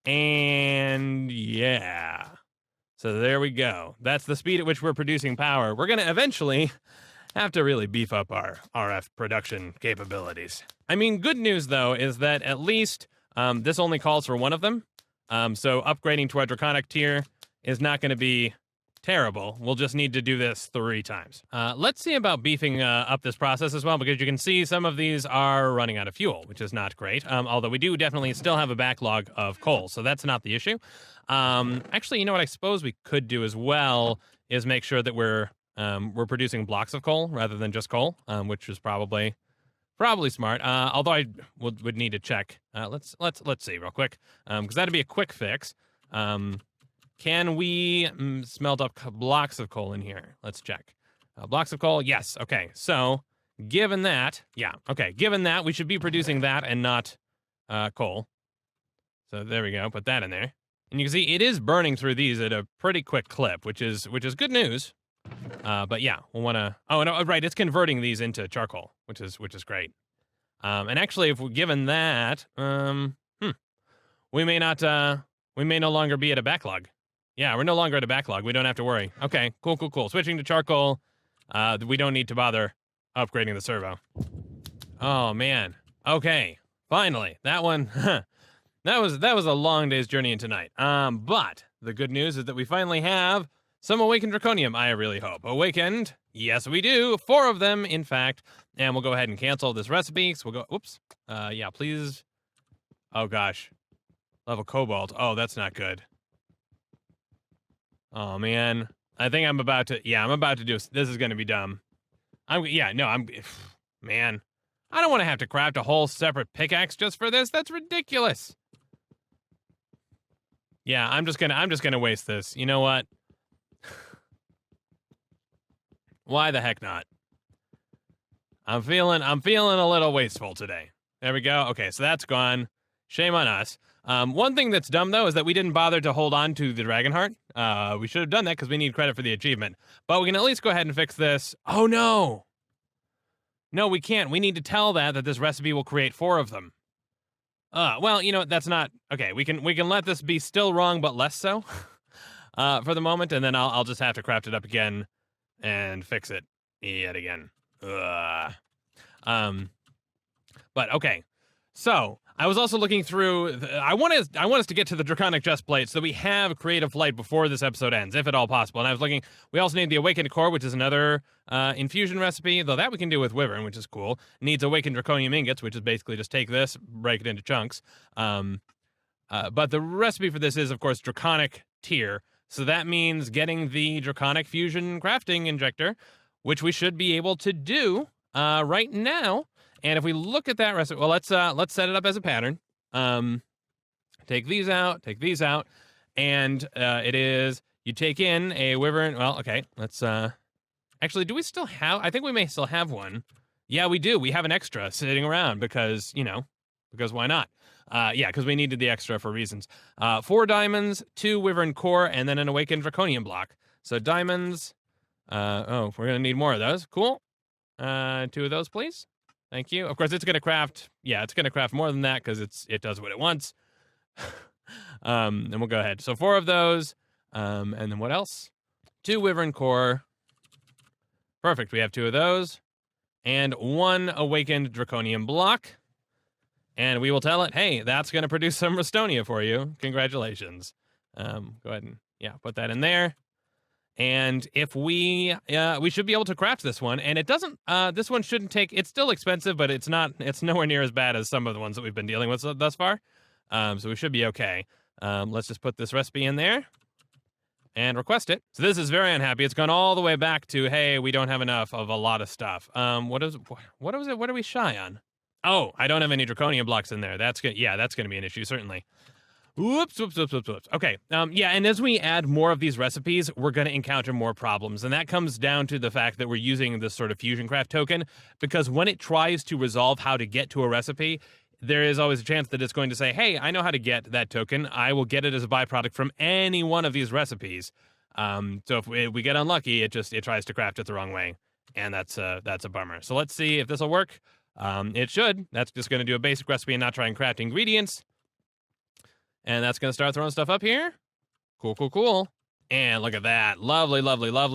And, yeah. So there we go. That's the speed at which we're producing power. We're going to eventually have to really beef up our RF production capabilities. I mean, good news, though, is that at least this only calls for one of them. So upgrading to our draconic tier is not going to be terrible. We'll just need to do this 3 times. Let's see about beefing up this process as well, because you can see some of these are running out of fuel, which is not great. Although we do definitely still have a backlog of coal, so that's not the issue. Actually, you know what I suppose we could do as well is make sure that we're producing blocks of coal rather than just coal, which is probably smart. Although I would need to check. Let's see real quick, because that'd be a quick fix. Can we smelt up blocks of coal in here? Let's check. Blocks of coal, yes. Okay, so given that, given that, we should be producing that and not coal. So there we go. Put that in there, and you can see it is burning through these at a pretty quick clip, which is good news. But yeah, we'll want to. Oh no, right, it's converting these into charcoal, which is great. And actually, if we're given that, we may not. We may no longer be at a backlog. Yeah, we're no longer at a backlog. We don't have to worry. Okay, cool. Switching to charcoal. We don't need to bother upgrading the servo. Oh, man. Okay, finally. That one, that was a long day's journey into night. But the good news is that we finally have some awakened draconium, I really hope. Awakened? Yes, we do. 4 of them, in fact. And we'll go ahead and cancel this recipe. So we'll go, oops. Yeah, please. Oh, gosh. Level cobalt. Oh, that's not good. Oh, man. I think I'm about to do this. Is going to be dumb. Man. I don't want to have to craft a whole separate pickaxe just for this. That's ridiculous. Yeah, I'm just gonna waste this. You know what? Why the heck not? I'm feeling a little wasteful today. There we go. Okay, so that's gone. Shame on us. One thing that's dumb, though, is that we didn't bother to hold on to the dragon heart. We should have done that because we need credit for the achievement. But we can at least go ahead and fix this. Oh, no. No, we can't. We need to tell that this recipe will create 4 of them. Well, you know, that's not... Okay, we can let this be still wrong, but less so for the moment, and then I'll just have to craft it up again and fix it yet again. But, okay. So, I was also looking through... I want us to get to the Draconic Chest Plate so that we have Creative Flight before this episode ends, if at all possible. And I was looking... We also need the Awakened Core, which is another infusion recipe, though that we can do with Wyvern, which is cool. Needs Awakened Draconium Ingots, which is basically just take this, break it into chunks. But the recipe for this is, of course, Draconic Tier. So that means getting the Draconic Fusion Crafting Injector, which we should be able to do right now. And if we look at that recipe, well, let's set it up as a pattern. Take these out, and it is you take in a Wyvern. Well, okay, let's Actually, do we still have... I think we may still have one. Yeah, we do. We have an extra sitting around because, because why not? Yeah, because we needed the extra for reasons. 4 diamonds, 2 wyvern core, and then an awakened draconium block. So diamonds... we're going to need more of those. Cool. 2 of those, please. Thank you. Of course, it's going to craft... Yeah, it's going to craft more than that because it does what it wants. And we'll go ahead. So 4 of those. And then what else? 2 wyvern core. Perfect. We have 2 of those. And 1 awakened draconium block. And we will tell it, hey, that's going to produce some Restonia for you. Congratulations. Go ahead and, put that in there. And if we should be able to craft this one. And it doesn't, this one shouldn't take, it's still expensive, but it's nowhere near as bad as some of the ones that we've been dealing with thus far. So we should be okay. Let's just put this recipe in there and request it. So this is very unhappy. It's gone all the way back to, hey, we don't have enough of a lot of stuff. What are we shy on? Oh, I don't have any draconium blocks in there. That's good. Yeah, that's going to be an issue, certainly. Whoops. Okay. And as we add more of these recipes, we're going to encounter more problems. And that comes down to the fact that we're using this sort of fusion craft token, because when it tries to resolve how to get to a recipe, there is always a chance that it's going to say, hey, I know how to get that token. I will get it as a byproduct from any one of these recipes. So if we get unlucky, it tries to craft it the wrong way. And that's a bummer. So let's see if this will work. It should. That's just going to do a basic recipe and not try and craft ingredients. And that's going to start throwing stuff up here. Cool. And look at that. Lovely.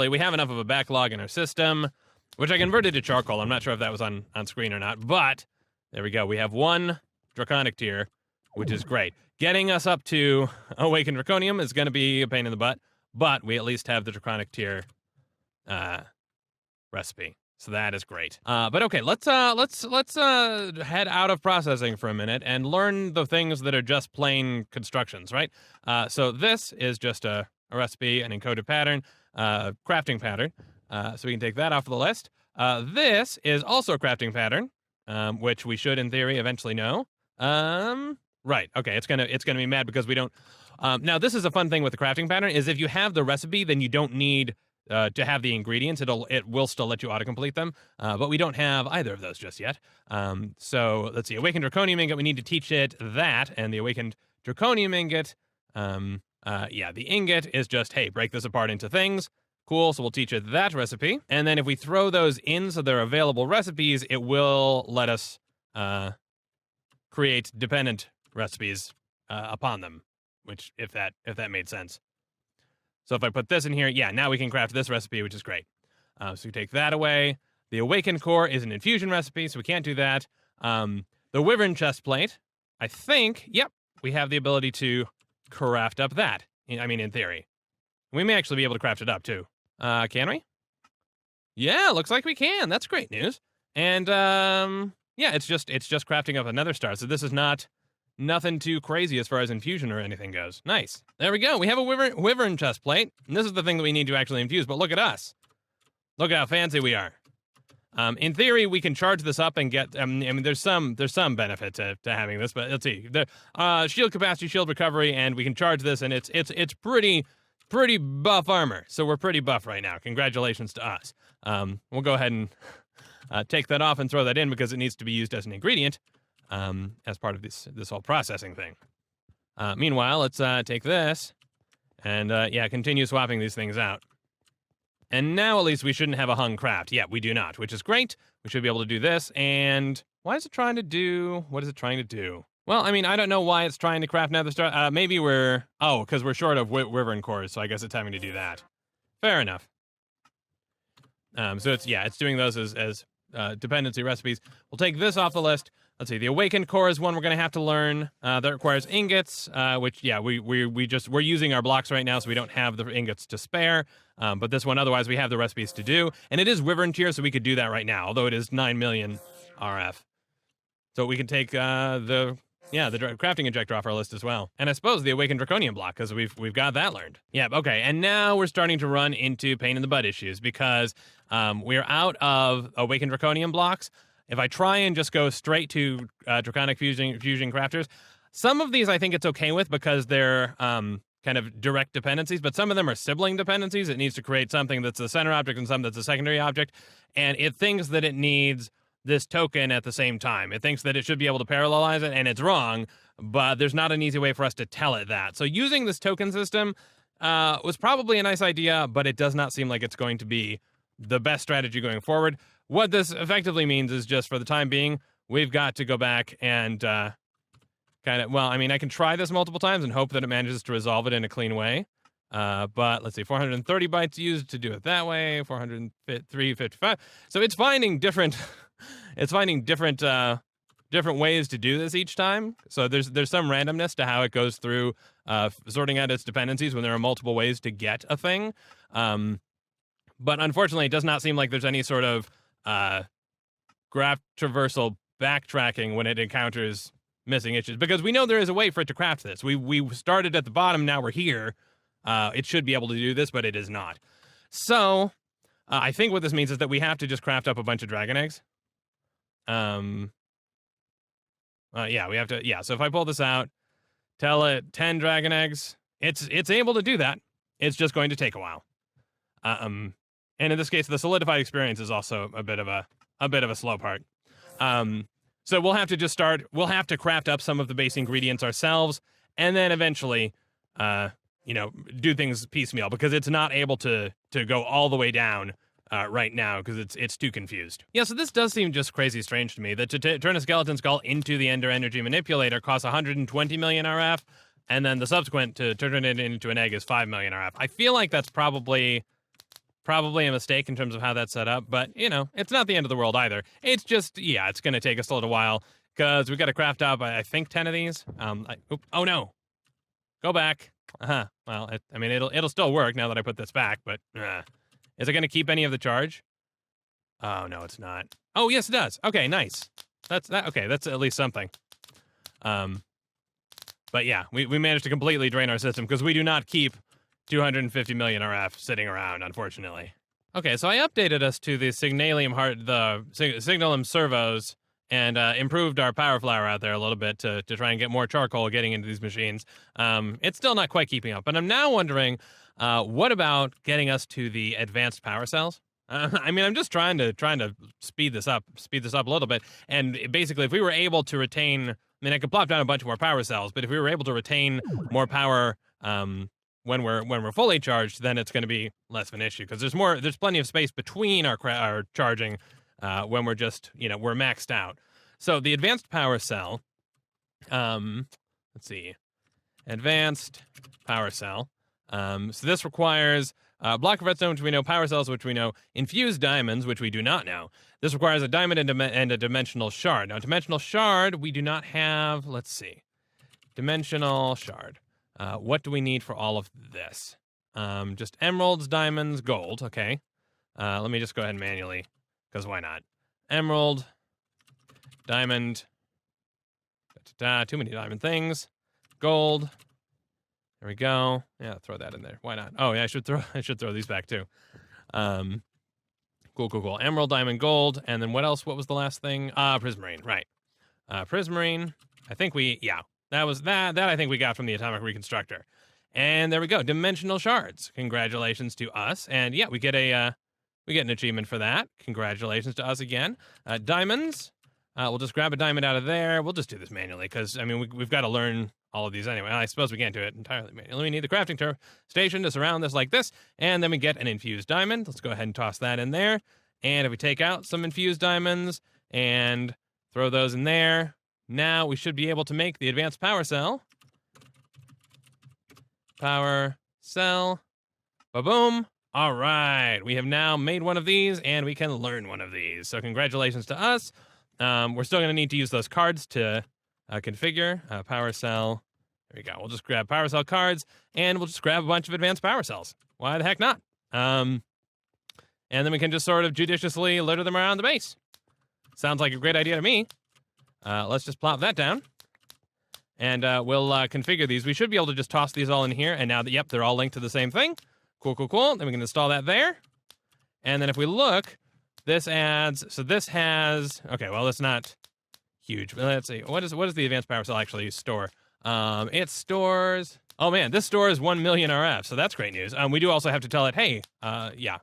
We have enough of a backlog in our system, which I converted to charcoal. I'm not sure if that was on screen or not, but there we go. We have 1 draconic tier, which is great. Getting us up to awakened draconium is going to be a pain in the butt, but we at least have the draconic tier recipe. So that is great. But okay, let's head out of processing for a minute and learn the things that are just plain constructions, right? So this is just a recipe, an encoded pattern, crafting pattern. So we can take that off the list. This is also a crafting pattern, which we should, in theory, eventually know. Right. Okay. It's gonna be mad because we don't. Now this is a fun thing with the crafting pattern is if you have the recipe, then you don't need to have the ingredients. It will still let you autocomplete them, but we don't have either of those just yet. So let's see, awakened draconium ingot, we need to teach it that, and the awakened draconium ingot, the ingot is just, hey, break this apart into things. Cool, so we'll teach it that recipe, and then if we throw those in so they're available recipes, it will let us create dependent recipes upon them, which if that made sense. So if I put this in here, now we can craft this recipe, which is great. So we take that away. The awakened core is an infusion recipe, so we can't do that. The wyvern chest plate, I think, we have the ability to craft up that. In theory. We may actually be able to craft it up, too. Can we? Yeah, looks like we can. That's great news. And, it's just crafting up another star. So this is nothing too crazy as far as infusion or anything goes. Nice. There we go. We have a wyvern chest plate. And this is the thing that we need to actually infuse, but look at us. Look at how fancy we are. In theory, we can charge this up and get, there's some benefit to having this, but let's see. The shield capacity, shield recovery, and we can charge this, and it's pretty buff armor. So we're pretty buff right now. Congratulations to us. We'll go ahead and take that off and throw that in because it needs to be used as an ingredient. As part of this whole processing thing. Meanwhile, let's take this and continue swapping these things out. And now at least we shouldn't have a hung craft. Yeah, we do not, which is great. We should be able to do this. And why is it trying to do? What is it trying to do? Well, I don't know why it's trying to craft another star. Maybe because we're short of wyvern cores, so I guess it's having to do that. Fair enough. So it's doing those as dependency recipes. We'll take this off the list. Let's see, the awakened core is one we're going to have to learn. That requires ingots, which we're using our blocks right now, so we don't have the ingots to spare. But this one, otherwise, we have the recipes to do, and it is wyvern tier, so we could do that right now. Although it is 9 million RF, so we can take the crafting injector off our list as well. And I suppose the awakened draconium block, because we've got that learned. Yeah, okay, and now we're starting to run into pain in the butt issues because we're out of awakened draconium blocks. If I try and just go straight to draconic fusion crafters, some of these I think it's okay with because they're kind of direct dependencies, but some of them are sibling dependencies. It needs to create something that's the center object and something that's a secondary object, and it thinks that it needs this token at the same time. It thinks that it should be able to parallelize it, and it's wrong, but there's not an easy way for us to tell it that. So using this token system was probably a nice idea, but it does not seem like it's going to be the best strategy going forward. What this effectively means is just for the time being, we've got to go back and kind of, well, I mean, I can try this multiple times and hope that it manages to resolve it in a clean way. But let's see, 430 bytes used to do it that way, 403.55. So it's finding different, different ways to do this each time. So there's some randomness to how it goes through sorting out its dependencies when there are multiple ways to get a thing. But unfortunately, it does not seem like there's any sort of graph traversal backtracking when it encounters missing issues, because we know there is a way for it to craft this. We started at the bottom, now we're here. It should be able to do this, but it is not. So I think what this means is that we have to just craft up a bunch of dragon eggs. Yeah, we have to. Yeah, so if I pull this out, tell it 10 dragon eggs, it's able to do that. It's just going to take a while. And in this case, the solidified experience is also a bit of a slow part. So we'll have to just start. We'll have to craft up some of the base ingredients ourselves, and then eventually, do things piecemeal, because it's not able to go all the way down right now because it's too confused. Yeah, so this does seem just crazy strange to me that to turn a skeleton skull into the Ender Energy Manipulator costs 120 million RF, and then the subsequent to turn it into an egg is 5 million RF. I feel like that's probably a mistake in terms of how that's set up, but, it's not the end of the world either. It's just, yeah, it's going to take us a little while, because we've got to craft up, I think, 10 of these. Oh, no. Go back. Well, it'll still work now that I put this back, but is it going to keep any of the charge? Oh, no, it's not. Oh, yes, it does. Okay, nice. That's at least something. But yeah, we managed to completely drain our system, because we do not keep 250 million RF sitting around, unfortunately. Okay, so I updated us to the Signalum servos, and improved our power flower out there a little bit to try and get more charcoal getting into these machines. It's still not quite keeping up, and I'm now wondering, what about getting us to the advanced power cells? I'm just trying to speed this up a little bit, and basically, if we were able to retain, I could plop down a bunch more power cells, but if we were able to retain more power, when we're fully charged, then it's going to be less of an issue, because there's plenty of space between our charging when we're just we're maxed out. So the advanced power cell, let's see, advanced power cell. So this requires a block of redstone, which we know, power cells, which we know, infused diamonds, which we do not know. This requires a diamond and a dimensional shard. Now, dimensional shard we do not have. Let's see, dimensional shard. What do we need for all of this? Just emeralds, diamonds, gold. Okay. Let me just go ahead and manually, because why not? Emerald, diamond, too many diamond things, gold. There we go. Yeah, throw that in there. Why not? Oh yeah, I should throw these back too. Cool. Emerald, diamond, gold, and then what else? What was the last thing? Prismarine, right? Prismarine. I think that was that I think we got from the Atomic Reconstructor. And there we go. Dimensional shards. Congratulations to us. And yeah, we get an achievement for that. Congratulations to us again. Diamonds. We'll just grab a diamond out of there. We'll just do this manually, because we've got to learn all of these anyway. I suppose we can't do it entirely manually. We need the crafting station to surround this like this, and then we get an infused diamond. Let's go ahead and toss that in there. And if we take out some infused diamonds and throw those in there, now we should be able to make the advanced power cell. Power cell. Ba-boom. All right. We have now made one of these, and we can learn one of these. So congratulations to us. We're still going to need to use those cards to configure power cell. There we go. We'll just grab power cell cards, and we'll just grab a bunch of advanced power cells. Why the heck not? And then we can just sort of judiciously litter them around the base. Sounds like a great idea to me. Let's just plop that down, and we'll configure these. We should be able to just toss these all in here, and now that, yep, they're all linked to the same thing. Cool. Then we can install that there. And then if we look, this adds, so this has, okay, well, it's not huge. Let's see, what does the advanced power cell actually store? It stores Oh man, this store is 1 million RF, so that's great news. We do also have to tell it, hey, yeah,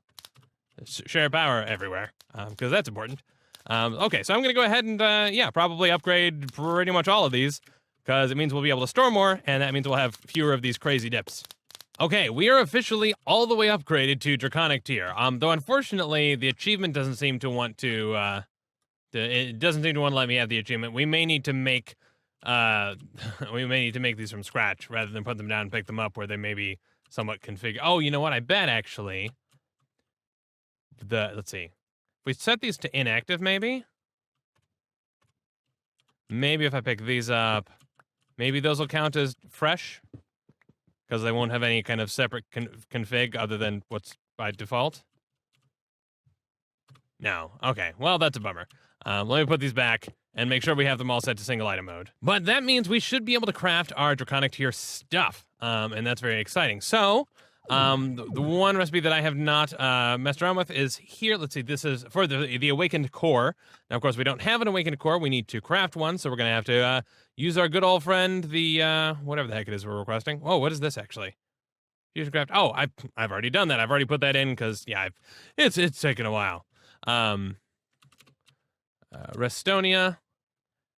share power everywhere, because that's important. Okay, so I'm going to go ahead and, yeah, probably upgrade pretty much all of these, because it means we'll be able to store more, and that means we'll have fewer of these crazy dips. Okay, we are officially all the way upgraded to Draconic tier, though unfortunately the achievement doesn't seem to want to, it doesn't seem to want to let me have the achievement. We may need to make, these from scratch, rather than put them down and pick them up where they may be somewhat configured. Oh, you know what, I bet, actually, let's see. If we set these to inactive, maybe if I pick these up, maybe those will count as fresh, because they won't have any kind of separate config other than what's by default. No. Okay. Well, that's a bummer. Let me put these back and make sure we have them all set to single item mode. But that means we should be able to craft our Draconic tier stuff, and that's very exciting. So, the one recipe that I have not messed around with is here. Let's see. This is for the Awakened Core. Now, of course, we don't have an Awakened Core. We need to craft one, so we're going to have to use our good old friend, the whatever the heck it is we're requesting. Whoa, what is this actually? Fusion craft. Oh, I've already done that. I've already put that in because yeah, it's taken a while. Restonia.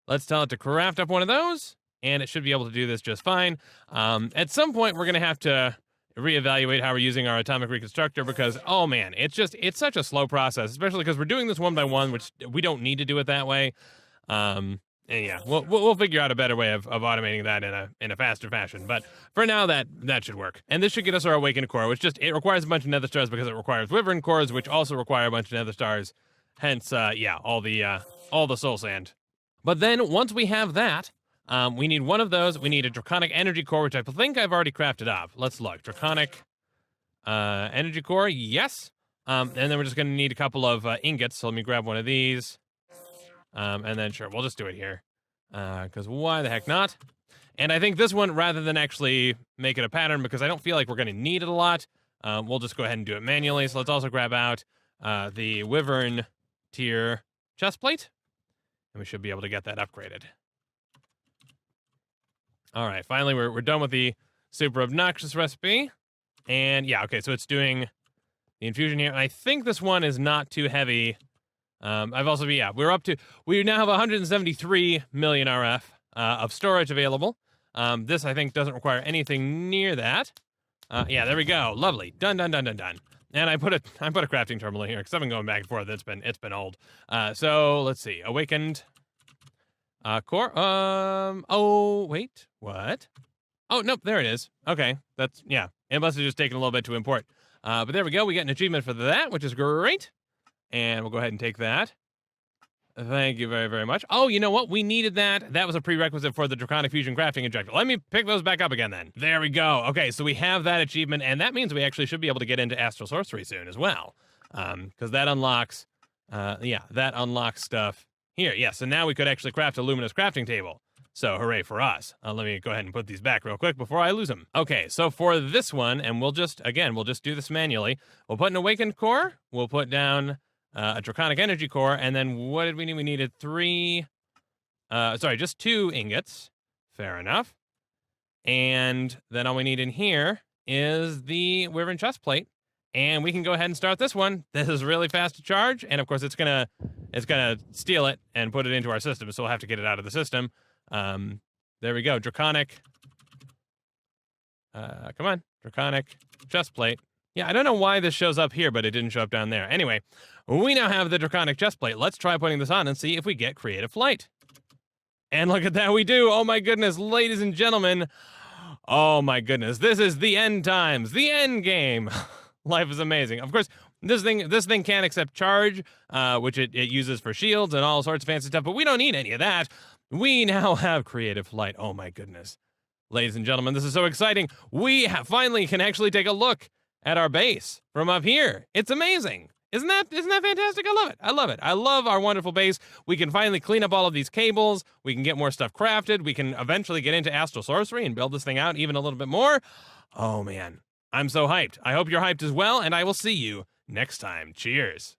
Let's tell it to craft up one of those, and it should be able to do this just fine. At some point, we're going to have to reevaluate how we're using our atomic reconstructor because, oh man, it's such a slow process, especially because we're doing this one by one, which we don't need to do it that way. And yeah, we'll figure out a better way of automating that in a faster fashion. But for now, that should work. And this should get us our Awakened Core, which it requires a bunch of Nether Stars because it requires Wyvern Cores, which also require a bunch of Nether Stars. Hence, yeah, all the Soul Sand. But then once we have that, we need one of those. We need a Draconic Energy Core, which I think I've already crafted up. Let's look. Draconic Energy Core, yes. And then we're just going to need a couple of ingots. So let me grab one of these. And then, sure, we'll just do it here. Because why the heck not? And I think this one, rather than actually make it a pattern, because I don't feel like we're going to need it a lot, we'll just go ahead and do it manually. So let's also grab out the Wyvern tier chest plate. And we should be able to get that upgraded. All right, finally, we're done with the super obnoxious recipe. And yeah, okay, so it's doing the infusion here. And I think this one is not too heavy. I've also, yeah, we now have 173 million RF of storage available. This, I think, doesn't require anything near that. Yeah, there we go. Lovely. Done. And I put a crafting terminal here because I've been going back and forth. It's been old. So let's see. Awakened core. Oh wait, what? Oh nope, there it is. Okay, that's yeah. It must have just taken a little bit to import. But there we go. We get an achievement for that, which is great. And we'll go ahead and take that. Thank you very, very much. Oh, you know what? We needed that. That was a prerequisite for the Draconic Fusion Crafting Injector. Let me pick those back up again then. There we go. Okay, so we have that achievement, and that means we actually should be able to get into Astral Sorcery soon as well. Because that unlocks, yeah, that unlocks stuff here. Yeah, so now we could actually craft a Luminous Crafting Table. So hooray for us. Let me go ahead and put these back real quick before I lose them. Okay, so for this one, and we'll just do this manually. We'll put an Awakened Core. We'll put down a Draconic Energy Core, and then what did we need? We needed just 2 ingots. Fair enough. And then all we need in here is the Wyvern chest plate, and we can go ahead and start this one. This is really fast to charge, and of course it's gonna steal it and put it into our system, so we'll have to get it out of the system. There we go. Draconic. Come on. Draconic chest plate. Yeah, I don't know why this shows up here, but it didn't show up down there. Anyway, we now have the Draconic chest plate. Let's try putting this on and see if we get Creative Flight. And look at that, we do. Oh my goodness, ladies and gentlemen. Oh my goodness, this is the end times, the end game. Life is amazing. Of course, this thing can't accept charge, which it uses for shields and all sorts of fancy stuff, but we don't need any of that. We now have Creative Flight. Oh my goodness. Ladies and gentlemen, this is so exciting. We finally can actually take a look at our base from up here. It's amazing. Isn't that fantastic? I love it. I love it. I love our wonderful base. We can finally clean up all of these cables. We can get more stuff crafted. We can eventually get into Astral Sorcery and build this thing out even a little bit more. Oh man, I'm so hyped. I hope you're hyped as well, and I will see you next time. Cheers.